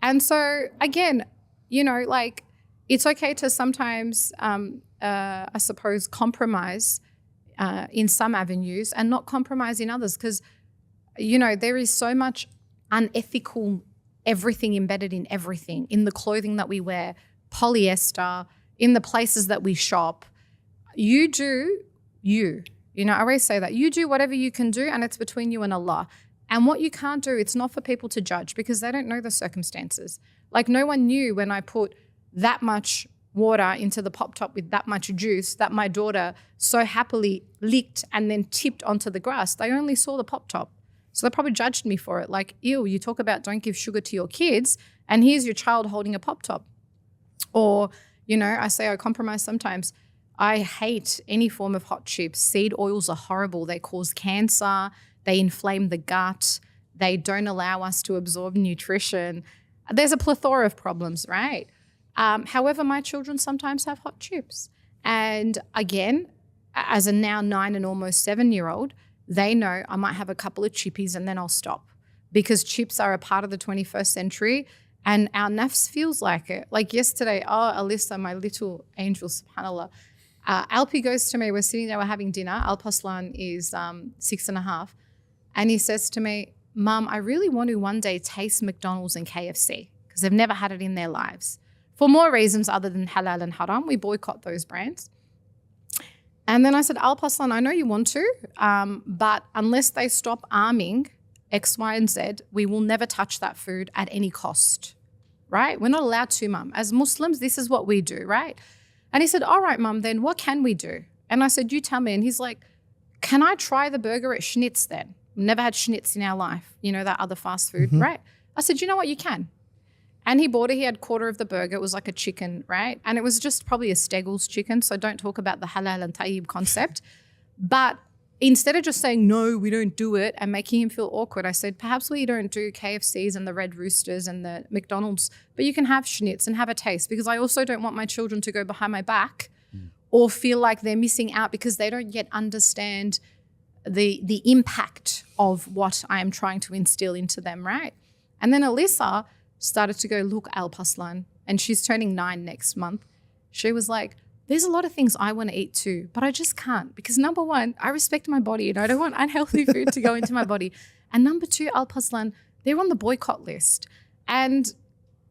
And so again, like, it's okay to sometimes, I suppose, compromise in some avenues and not compromise in others, because, there is so much unethical everything embedded in everything, in the clothing that we wear, polyester, in the places that we shop. You do you. You know, I always say that. You do whatever you can do and it's between you and Allah. And what you can't do, it's not for people to judge because they don't know the circumstances. Like no one knew when I put that much water into the pop top with that much juice that my daughter so happily licked and then tipped onto the grass. They only saw the pop top. So they probably judged me for it. Like, ew, you talk about don't give sugar to your kids and here's your child holding a pop top. Or, you know, I say I compromise sometimes. I hate any form of hot chips. Seed oils are horrible. They cause cancer. They inflame the gut. They don't allow us to absorb nutrition. There's a plethora of problems, right? However, my children sometimes have hot chips. And again, as a now 9 and almost 7-year-old, they know I might have a couple of chippies and then I'll stop because chips are a part of the 21st century and our nafs feels like it. Like yesterday, Alyssa, my little angel, subhanAllah, Alpi goes to me, we're sitting there, we're having dinner. Alpaslan is 6.5. And he says to me, Mum, I really want to one day taste McDonald's and KFC because they've never had it in their lives. For more reasons other than halal and haram, we boycott those brands. And then I said, Alpaslan, I know you want to, but unless they stop arming X, Y, and Z, we will never touch that food at any cost, right? We're not allowed to, Mum. As Muslims, this is what we do, right? And he said, all right, Mum, then what can we do? And I said, you tell me. And he's like, can I try the burger at Schnitz then? We've never had Schnitz in our life, you know, that other fast food, right? I said, you know what, you can. And he bought it. He had quarter of the burger. It was like a chicken, right? And it was just probably a Steggles chicken. So don't talk about the halal and tayyib concept. But instead of just saying, no, we don't do it and making him feel awkward, I said, perhaps we don't do KFCs and the Red Roosters and the McDonald's, but you can have Schnitz and have a taste because I also don't want my children to go behind my back or feel like they're missing out because they don't yet understand the impact of what I am trying to instill into them, right? And then Alyssa started to go, look, Alpaslan, and she's turning 9 next month. She was like, there's a lot of things I want to eat too, but I just can't because number one, I respect my body and I don't want unhealthy food to go into my body. And number two, Alpaslan, they're on the boycott list. And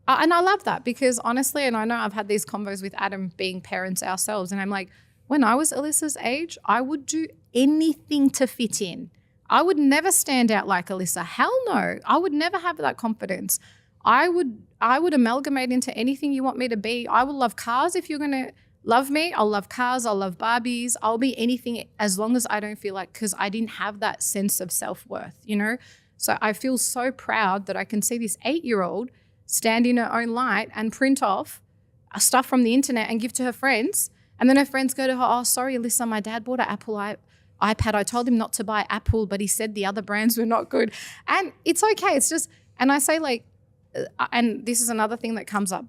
I love that because honestly, and I know I've had these convos with Adam being parents ourselves, and I'm like, when I was Alyssa's age, I would do anything to fit in. I would never stand out like Alyssa. Hell no. I would never have that confidence. I would amalgamate into anything you want me to be. I will love cars if you're going to love me. I'll love cars. I'll love Barbies. I'll be anything as long as I don't feel like, because I didn't have that sense of self-worth, you know? So I feel so proud that I can see this 8-year-old stand in her own light and print off stuff from the internet and give to her friends. And then her friends go to her, oh, sorry, Alyssa, my dad bought an Apple iPad. I told him not to buy Apple, but he said the other brands were not good. And it's okay. It's just, and I say like, and this is another thing that comes up.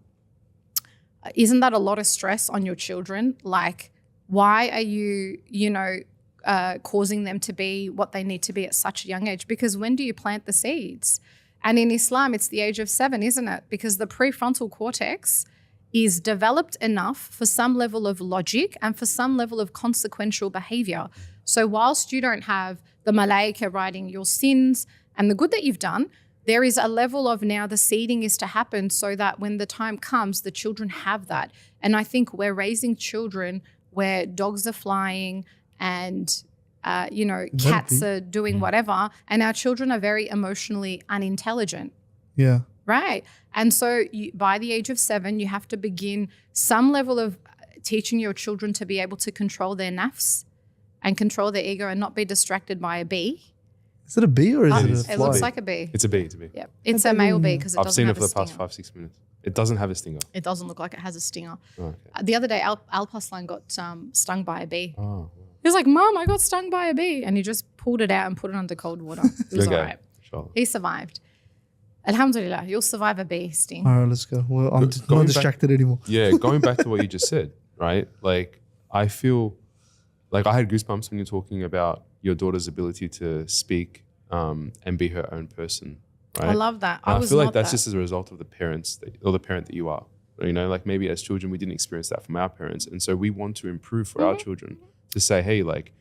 Isn't that a lot of stress on your children? Like, why are you, causing them to be what they need to be at such a young age? Because when do you plant the seeds? And in Islam, it's the age of 7, isn't it? Because the prefrontal cortex is developed enough for some level of logic and for some level of consequential behavior. So whilst you don't have the malaika writing your sins and the good that you've done, there is a level of now the seeding is to happen so that when the time comes, the children have that. And I think we're raising children where dogs are flying and, cats are doing whatever, and our children are very emotionally unintelligent. Yeah. Right. And so by the age of 7, you have to begin some level of teaching your children to be able to control their nafs and control their ego and not be distracted by a bee. Is it a bee or is it a fly? It looks like a bee. It's a bee. It's a bee. Yeah, it's a male bee because it doesn't have a stinger. I've seen it for the past 5-6 minutes. It doesn't have a stinger. It doesn't look like it has a stinger. Oh, okay. The other day, Alpaslan got stung by a bee. Oh, wow. He was like, Mom, I got stung by a bee. And he just pulled it out and put it under cold water. It was Okay. all right. Sure. He survived. Alhamdulillah, you'll survive a bee sting. All right, let's go. Well, I'm not distracted anymore. Yeah, going back to what you just said, right? Like, I feel like I had goosebumps when you're talking about your daughter's ability to speak and be her own person, right? I love that. I feel like that's just as a result of the parent that you are. You know, like maybe as children, we didn't experience that from our parents. And so we want to improve for our children to say, hey, like,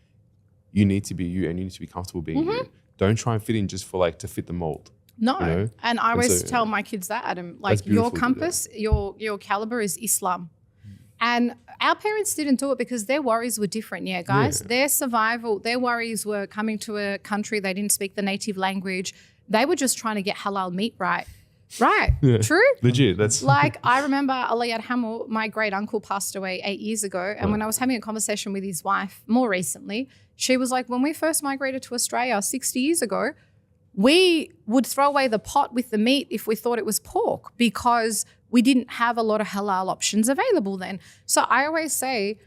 you need to be you and you need to be comfortable being you. Don't try and fit in just for to fit the mold. No. You know? And I always tell my kids that, Adam, like your compass, your caliber is Islam. And our parents didn't do it because their worries were different, guys. Yeah. Their survival, their worries were coming to a country they didn't speak the native language. They were just trying to get halal meat right. Right. Yeah. True. Legit. That's like I remember Ali Adhamul, my great uncle passed away 8 years ago. And when I was having a conversation with his wife more recently, she was like, when we first migrated to Australia 60 years ago, we would throw away the pot with the meat if we thought it was pork because we didn't have a lot of halal options available then. So I always say,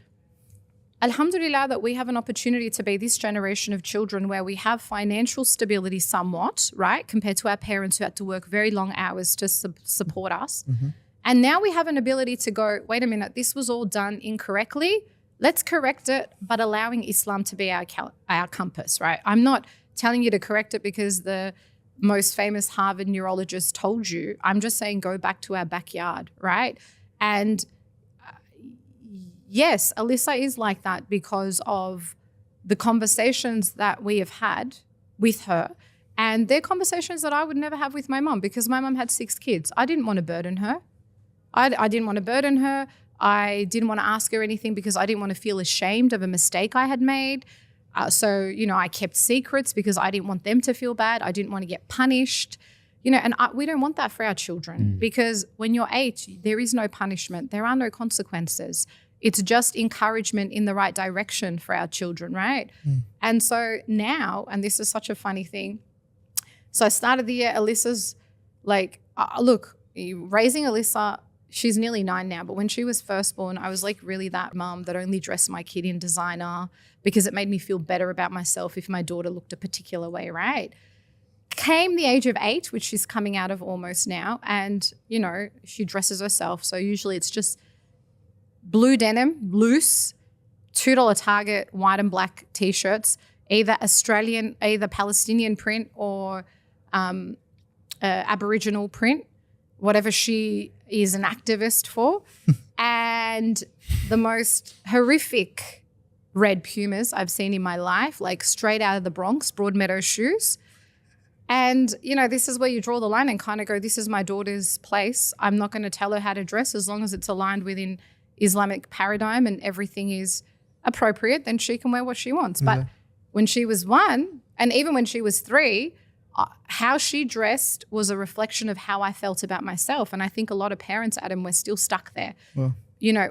Alhamdulillah, that we have an opportunity to be this generation of children where we have financial stability somewhat, right, compared to our parents who had to work very long hours to support us. Mm-hmm. And now we have an ability to go, wait a minute, this was all done incorrectly. Let's correct it, but allowing Islam to be our compass, right? I'm not telling you to correct it because the most famous Harvard neurologist told you. I'm just saying go back to our backyard, right? And yes, Alyssa is like that because of the conversations that we have had with her. And they're conversations that I would never have with my mom because my mom had 6 kids. I didn't want to burden her. I didn't want to burden her. I didn't want to ask her anything because I didn't want to feel ashamed of a mistake I had made. So, I kept secrets because I didn't want them to feel bad. I didn't want to get punished. And we don't want that for our children because when you're 8, there is no punishment. There are no consequences. It's just encouragement in the right direction for our children, right? And so now, and this is such a funny thing. So I started the year, Alyssa's like, look, raising Alyssa, she's nearly 9 now, but when she was first born, I was like really that mum that only dressed my kid in designer because it made me feel better about myself if my daughter looked a particular way, right? Came the age of 8, which she's coming out of almost now, and, she dresses herself. So usually it's just blue denim, loose, $2 Target, white and black T-shirts, either Palestinian print or Aboriginal print, whatever she is an activist for, and the most horrific red Pumas I've seen in my life, like straight out of the Bronx, Broadmeadow shoes. And, this is where you draw the line and kind of go, this is my daughter's place. I'm not going to tell her how to dress as long as it's aligned within Islamic paradigm and everything is appropriate, then she can wear what she wants. But when she was 1, and even when she was 3, how she dressed was a reflection of how I felt about myself. And I think a lot of parents, Adam, were still stuck there. Well,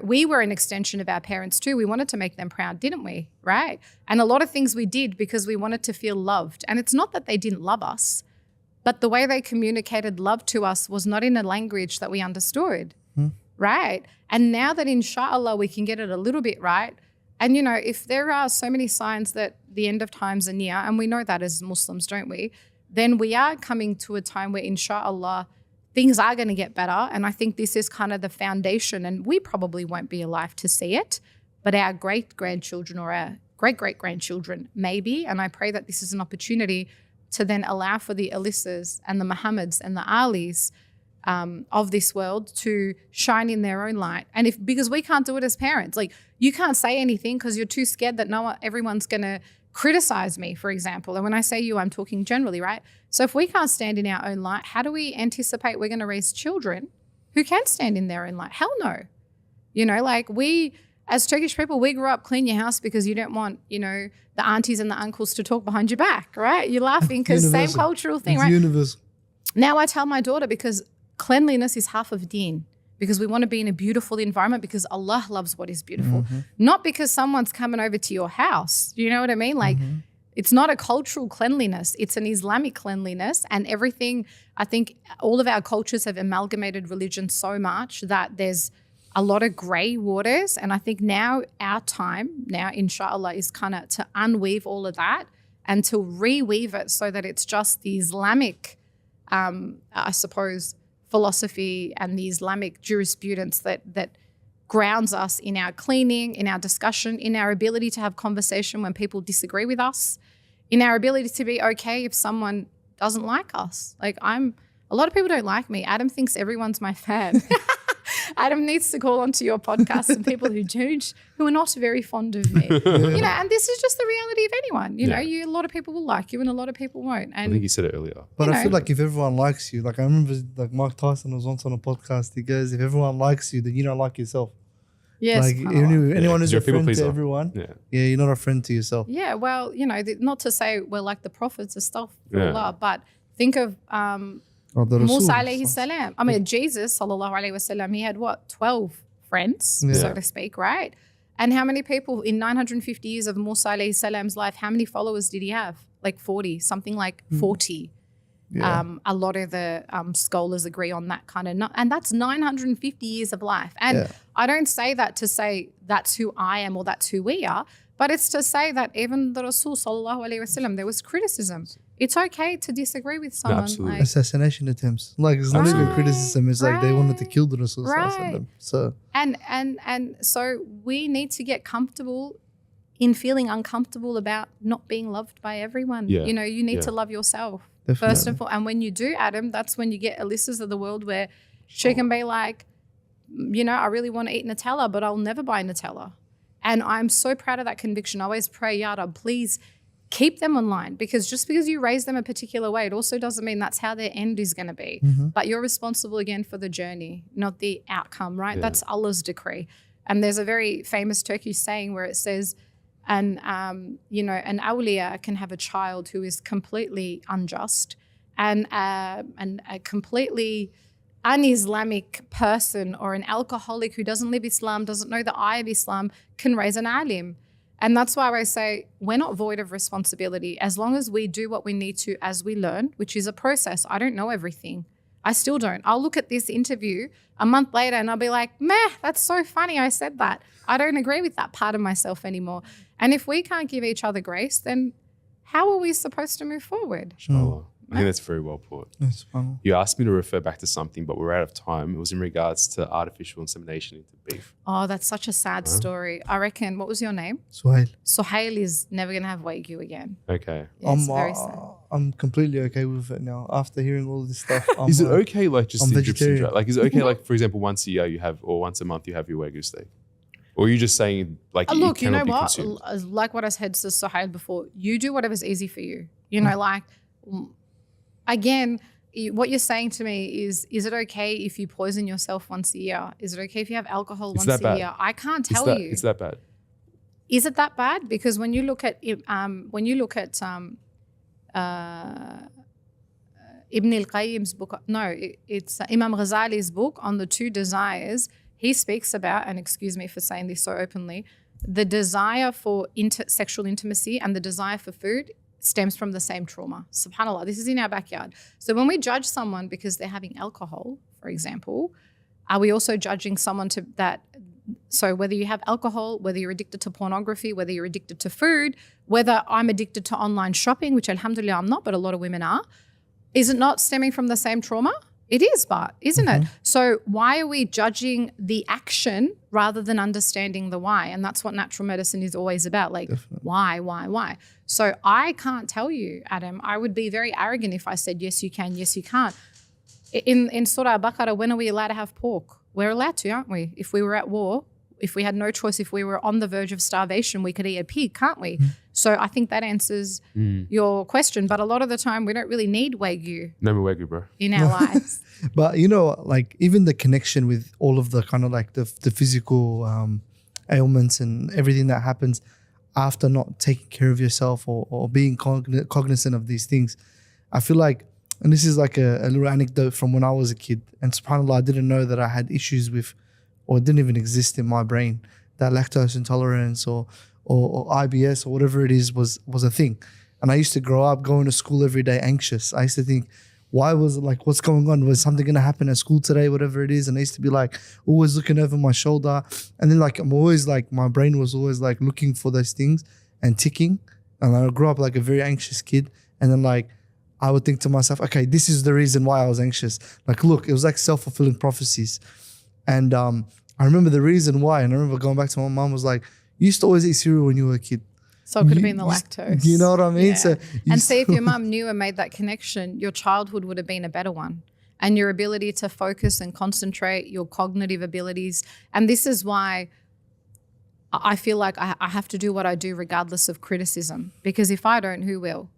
we were an extension of our parents too. We wanted to make them proud, didn't we? Right? And a lot of things we did because we wanted to feel loved. And it's not that they didn't love us, but the way they communicated love to us was not in a language that we understood. Right? And now that inshallah we can get it a little bit right, and if there are so many signs that the end of times are near, and we know that as Muslims, don't we? Then we are coming to a time where inshallah things are going to get better. And I think this is kind of the foundation, and we probably won't be alive to see it, but our great-grandchildren or our great-great-grandchildren maybe. And I pray that this is an opportunity to then allow for the Alyssas and the Muhammads and the Alis of this world to shine in their own light. And because we can't do it as parents, like you can't say anything because you're too scared that everyone's going to criticize me, for example. And when I say you, I'm talking generally, right? So if we can't stand in our own light, how do we anticipate we're going to raise children who can stand in their own light? Hell no. We, as Turkish people, we grew up clean your house because you don't want, the aunties and the uncles to talk behind your back, right? You're laughing because same cultural thing, right? Universal. Now I tell my daughter because cleanliness is half of deen, because we want to be in a beautiful environment because Allah loves what is beautiful, not because someone's coming over to your house. You know what I mean? Like it's not a cultural cleanliness. It's an Islamic cleanliness, and everything. I think all of our cultures have amalgamated religion so much that there's a lot of gray waters. And I think now our time inshallah is kind of to unweave all of that and to reweave it so that it's just the Islamic, I suppose, philosophy and the Islamic jurisprudence that grounds us in our cleaning, in our discussion, in our ability to have conversation when people disagree with us, in our ability to be okay if someone doesn't like us. Like a lot of people don't like me. Adam thinks everyone's my fan. Adam needs to call onto your podcast some people who are not very fond of me. And this is just the reality of anyone. A lot of people will like you and a lot of people won't. And I think you said it earlier. But I feel like if everyone likes you, like I remember like Mike Tyson was once on a podcast, he goes, if everyone likes you, then you don't like yourself. Yes. Like anyone who's you're a friend to pleaser. everyone, Yeah. you're not a friend to yourself. Yeah, well, not to say we're like the prophets and stuff, but think of Musa alayhi salam. I mean, Jesus sallallahu alayhi wasallam, he had what, 12 friends, so to speak, right? And how many people in 950 years of Musa alayhi salam's life, how many followers did he have? Like 40, something like 40. Yeah. A lot of the scholars agree on that kind of, and that's 950 years of life. And I don't say that to say that's who I am or that's who we are, but it's to say that even the Rasul sallallahu alaihi wasallam, there was criticism. It's okay to disagree with someone. Absolutely. Assassination attempts. Like it's not even criticism. It's like they wanted to kill the Rasul sallallahu alaihi wasallam. So and so we need to get comfortable in feeling uncomfortable about not being loved by everyone. Yeah. You need to love yourself. Definitely. First of all, and when you do, Adam, that's when you get Alyssa's of the world where she can be like, I really want to eat Nutella, but I'll never buy Nutella. And I'm so proud of that conviction. I always pray, Ya Rab, please keep them online, because just because you raise them a particular way, it also doesn't mean that's how their end is going to be. But you're responsible again for the journey, not the outcome, right? Yeah. That's Allah's decree. And there's a very famous Turkish saying where it says, an awliya can have a child who is completely unjust, and a completely un-Islamic person or an alcoholic who doesn't live Islam, doesn't know the eye of Islam, can raise an alim. And that's why I say we're not void of responsibility as long as we do what we need to as we learn, which is a process. I don't know everything. I still don't. I'll look at this interview a month later and I'll be like, meh, that's so funny I said that. I don't agree with that part of myself anymore. And if we can't give each other grace, then how are we supposed to move forward? Inshallah. I think that's very well put. That's fun. You asked me to refer back to something, but we're out of time. It was in regards to artificial insemination into beef. Oh, that's such a sad story. I reckon, what was your name? Suhail. Suhail is never going to have Wagyu again. Okay. Yeah, it's very sad. I'm completely okay with it now. After hearing all this stuff, is it okay, like just I'm the drips and vegetarian. dry? Like, is it okay, like for example, once a year you have, or once a month you have your Wagyu steak? Or are you just saying like Look, it cannot be what? consumed? Like what I said to Suhail before, you do whatever's easy for you. Like, again, what you're saying to me is it okay if you poison yourself once a year? Is it okay if you have alcohol once a year? I can't tell you. It's that bad. Is it that bad? Because when you look at Ibn al-Qayyim's book, it's Imam Ghazali's book on the two desires. He speaks about, and excuse me for saying this so openly, the desire for sexual intimacy and the desire for food stems from the same trauma. SubhanAllah, this is in our backyard. So when we judge someone because they're having alcohol, for example, are we also judging someone to that? So whether you have alcohol, whether you're addicted to pornography, whether you're addicted to food, whether I'm addicted to online shopping, which alhamdulillah I'm not, but a lot of women are, is it not stemming from the same trauma? It is, but isn't it? So why are we judging the action rather than understanding the why? And that's what natural medicine is always about. Like, why? So I can't tell you, Adam. I would be very arrogant if I said, yes, you can, yes, you can't. In Surah Al-Baqarah, when are we allowed to have pork? We're allowed to, aren't we? If we were at war, if we had no choice, if we were on the verge of starvation, we could eat a pig, can't we? So I think that answers your question. But a lot of the time, we don't really need Wagyu. No more Wagyu, bro. In our lives. But, like even the connection with all of the kind of like the physical ailments and everything that happens after not taking care of yourself or being cognizant of these things. I feel like, and this is like a little anecdote from when I was a kid, and subhanAllah, I didn't know that I had issues with, or it didn't even exist in my brain, that lactose intolerance or IBS or whatever it is was a thing. And I used to grow up going to school every day anxious. I used to think, why was it like, what's going on? Was something going to happen at school today, whatever it is? And I used to be like, always looking over my shoulder. And then like, I'm always like, my brain was always like looking for those things and ticking. And I grew up like a very anxious kid. And then like, I would think to myself, okay, this is the reason why I was anxious. Like, look, it was like self-fulfilling prophecies. And I remember the reason why. And I remember going back to my mom was like, you used to always eat cereal when you were a kid. So it could have been the lactose. You know what I mean? Yeah. So and see, if your mum knew and made that connection, your childhood would have been a better one. And your ability to focus and concentrate, your cognitive abilities. And this is why I feel like I have to do what I do regardless of criticism. Because if I don't, who will?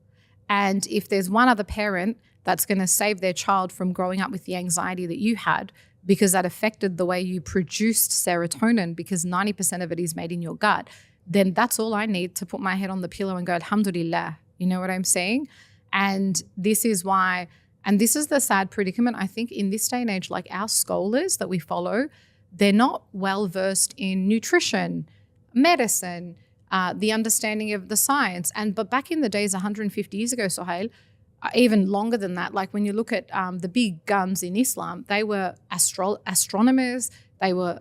And if there's one other parent that's going to save their child from growing up with the anxiety that you had, because that affected the way you produced serotonin, because 90% of it is made in your gut, then that's all I need to put my head on the pillow and go, alhamdulillah. You know what I'm saying? And this is why, and this is the sad predicament, I think in this day and age, like our scholars that we follow, they're not well versed in nutrition, medicine, the understanding of the science. But back in the days, 150 years ago, Sohail, even longer than that, like when you look at the big guns in Islam, they were astronomers, they were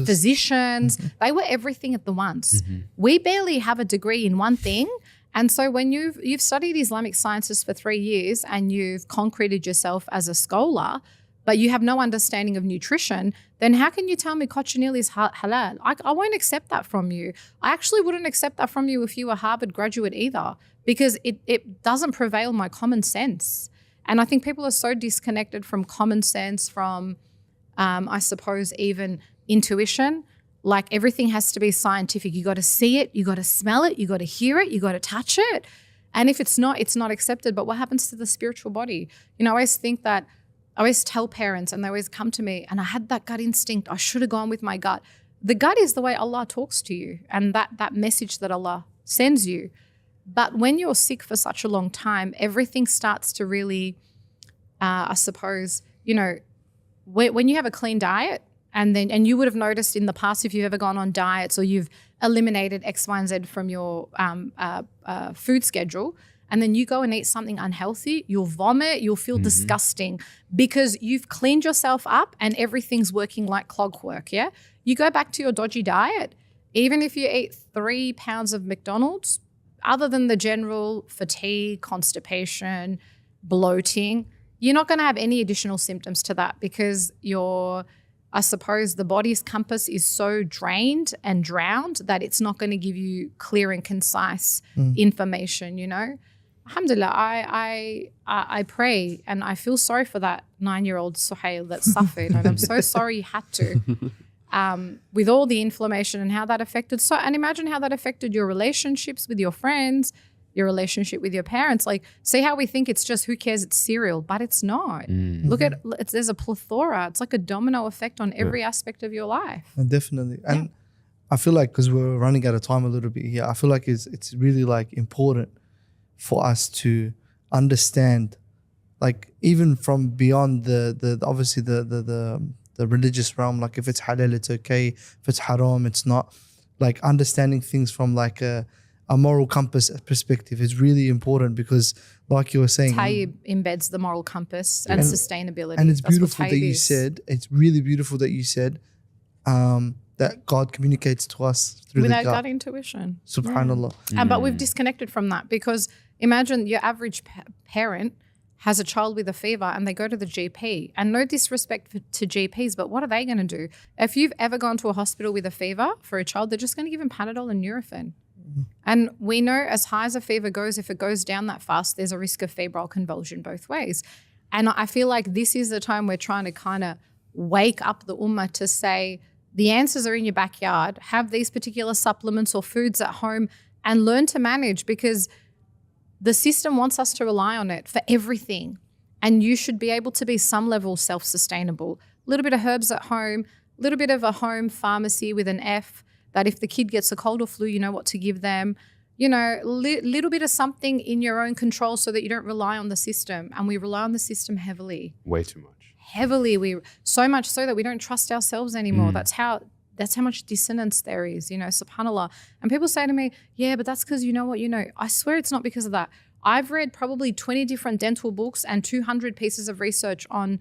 physicians, they were everything at the once. We barely have a degree in one thing. And so when you've studied Islamic sciences for 3 years and you've concreted yourself as a scholar, but you have no understanding of nutrition, then how can you tell me cochineal is halal? I won't accept that from you. I actually wouldn't accept that from you if you were a Harvard graduate either, because it doesn't prevail my common sense. And I think people are so disconnected from common sense, from, I suppose, even intuition. Like everything has to be scientific. You got to see it, you got to smell it, you got to hear it, you got to touch it. And if it's not accepted. But what happens to the spiritual body? You know, I always tell parents, and they always come to me, and I had that gut instinct. I should have gone with my gut. The gut is the way Allah talks to you, and that message that Allah sends you. But when you're sick for such a long time, everything starts to really, I suppose, you know, when you have a clean diet, and you would have noticed in the past, if you've ever gone on diets or you've eliminated X, Y, and Z from your food schedule, and then you go and eat something unhealthy, you'll vomit, you'll feel disgusting, because you've cleaned yourself up and everything's working like clockwork, yeah? You go back to your dodgy diet, even if you eat 3 pounds of McDonald's, other than the general fatigue, constipation, bloating, you're not going to have any additional symptoms to that, because I suppose the body's compass is so drained and drowned that it's not going to give you clear and concise information, you know. Alhamdulillah, I pray, and I feel sorry for that 9-year-old Suhail that suffered, and I'm so sorry you had to, with all the inflammation and how that affected. And imagine how that affected your relationships with your friends, your relationship with your parents. Like, see how we think it's just, who cares, it's cereal, but it's not. Look at, there's a plethora. It's like a domino effect on every aspect of your life. Definitely. And I feel like, because we're running out of time a little bit here, I feel like it's really like important for us to understand, like even from beyond the obviously the religious realm, like if it's halal, it's okay. If it's haram, it's not. Like understanding things from like a moral compass perspective is really important, because like you were saying, Tayyib embeds the moral compass and sustainability. And it's beautiful that you said, it's really beautiful that you said that God communicates to us through without the gut intuition. Subhanallah. But we've disconnected from that, because imagine your average parent has a child with a fever and they go to the GP, and no disrespect to GPs, but what are they going to do? If you've ever gone to a hospital with a fever for a child, they're just going to give them Panadol and Nurofen. And we know as high as a fever goes, if it goes down that fast, there's a risk of febrile convulsion both ways. And I feel like this is the time we're trying to kind of wake up the ummah to say, the answers are in your backyard. Have these particular supplements or foods at home and learn to manage, because the system wants us to rely on it for everything. And you should be able to be some level self-sustainable. A little bit of herbs at home, a little bit of a home pharmacy with an F, that if the kid gets a cold or flu, you know what to give them. You know, little bit of something in your own control so that you don't rely on the system. And we rely on the system heavily. Way too much. Heavily. So much so that we don't trust ourselves anymore. That's how much dissonance there is, you know, subhanAllah. And people say to me, yeah, but that's because you know what you know. I swear it's not because of that. I've read probably 20 different dental books and 200 pieces of research on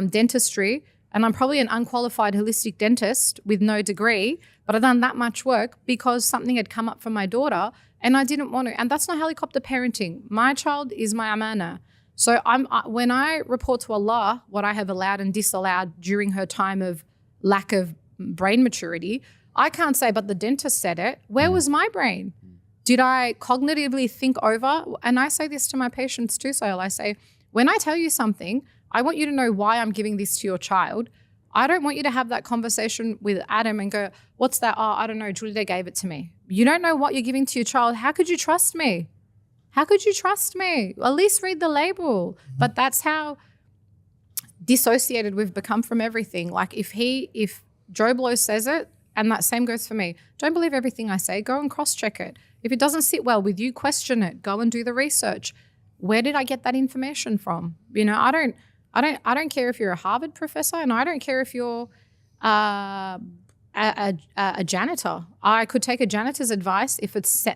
dentistry. And I'm probably an unqualified holistic dentist with no degree, but I've done that much work because something had come up for my daughter and I didn't want to. And that's not helicopter parenting. My child is my amana. So when I report to Allah what I have allowed and disallowed during her time of lack of brain maturity, I can't say, but the dentist said it. Where was my brain? Did I cognitively think over? And I say this to my patients too, Sohail. I say, when I tell you something, I want you to know why I'm giving this to your child. I don't want you to have that conversation with Adam and go, what's that? Oh, I don't know. Julide gave it to me. You don't know what you're giving to your child. How could you trust me? How could you trust me? At least read the label. But that's how dissociated we've become from everything. Like if Joe Blow says it, and that same goes for me, don't believe everything I say. Go and cross-check it. If it doesn't sit well with you, question it. Go and do the research. Where did I get that information from? You know, I don't care if you're a Harvard professor, and I don't care if you're a janitor. I could take a janitor's advice if it's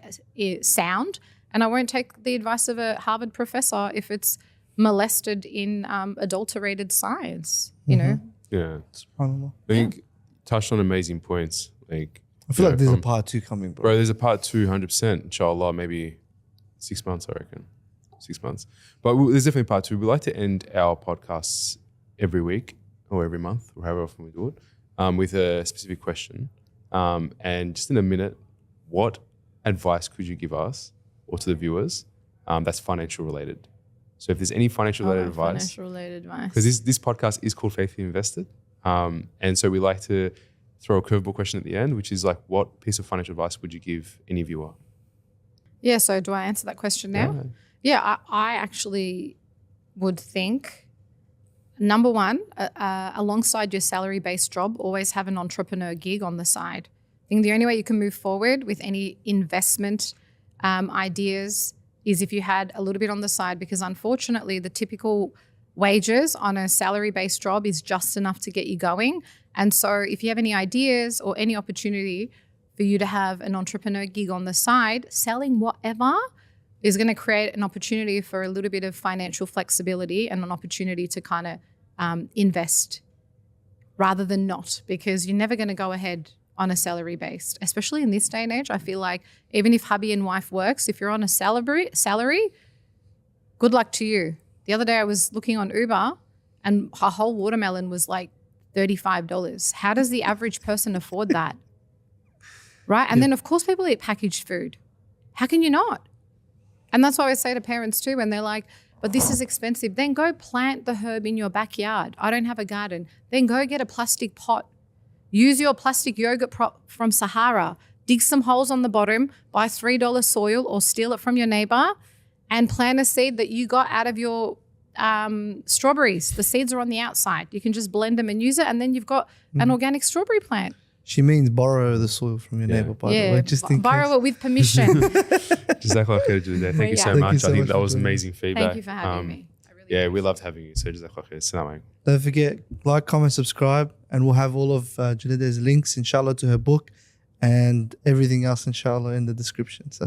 sound, and I won't take the advice of a Harvard professor if it's molested in adulterated science. You know. Yeah, SubhanAllah. I think touched on amazing points. Like I feel like there's a part 2 coming, bro. There's a part 2, 100%. Inshallah, maybe 6 months, I reckon. 6 months. But there's definitely part 2. We like to end our podcasts every week or every month, or however often we do it, with a specific question. And just in a minute, what advice could you give us or to the viewers that's financial related? So if there's any financial related advice. Because this podcast is called Faithfully Invested. And so we like to throw a curveball question at the end, which is like, what piece of financial advice would you give any viewer? Yeah, so do I answer that question now? Yeah, I actually would think, number one, alongside your salary-based job, always have an entrepreneur gig on the side. I think the only way you can move forward with any investment ideas is if you had a little bit on the side, because unfortunately the typical wages on a salary-based job is just enough to get you going. And so if you have any ideas or any opportunity for you to have an entrepreneur gig on the side, selling whatever is going to create an opportunity for a little bit of financial flexibility and an opportunity to kind of invest rather than not, because you're never going to go ahead on a salary based, especially in this day and age. I feel like even if hubby and wife works, if you're on a salary, good luck to you. The other day I was looking on Uber and a whole watermelon was like $35. How does the average person afford that? Right? And then of course people eat packaged food. How can you not? And that's why I say to parents too, when they're like, but this is expensive, then go plant the herb in your backyard. I don't have a garden. Then go get a plastic pot. Use your plastic yogurt prop from Sahara. Dig some holes on the bottom, buy $3 soil or steal it from your neighbor and plant a seed that you got out of your strawberries. The seeds are on the outside. You can just blend them and use it, and then you've got an organic strawberry plant. She means borrow the soil from your neighbor, by the way. Just in borrow case. it with permission. Jazakallah khair, Julide. Thank you so much. I think that was amazing feedback. Thank you for having me. We loved having you. So Jazakallah khair. Assalamu alaikum. Don't forget, like, comment, subscribe, and we'll have all of Julide's links, inshallah, to her book and everything else, inshallah, in the description. So,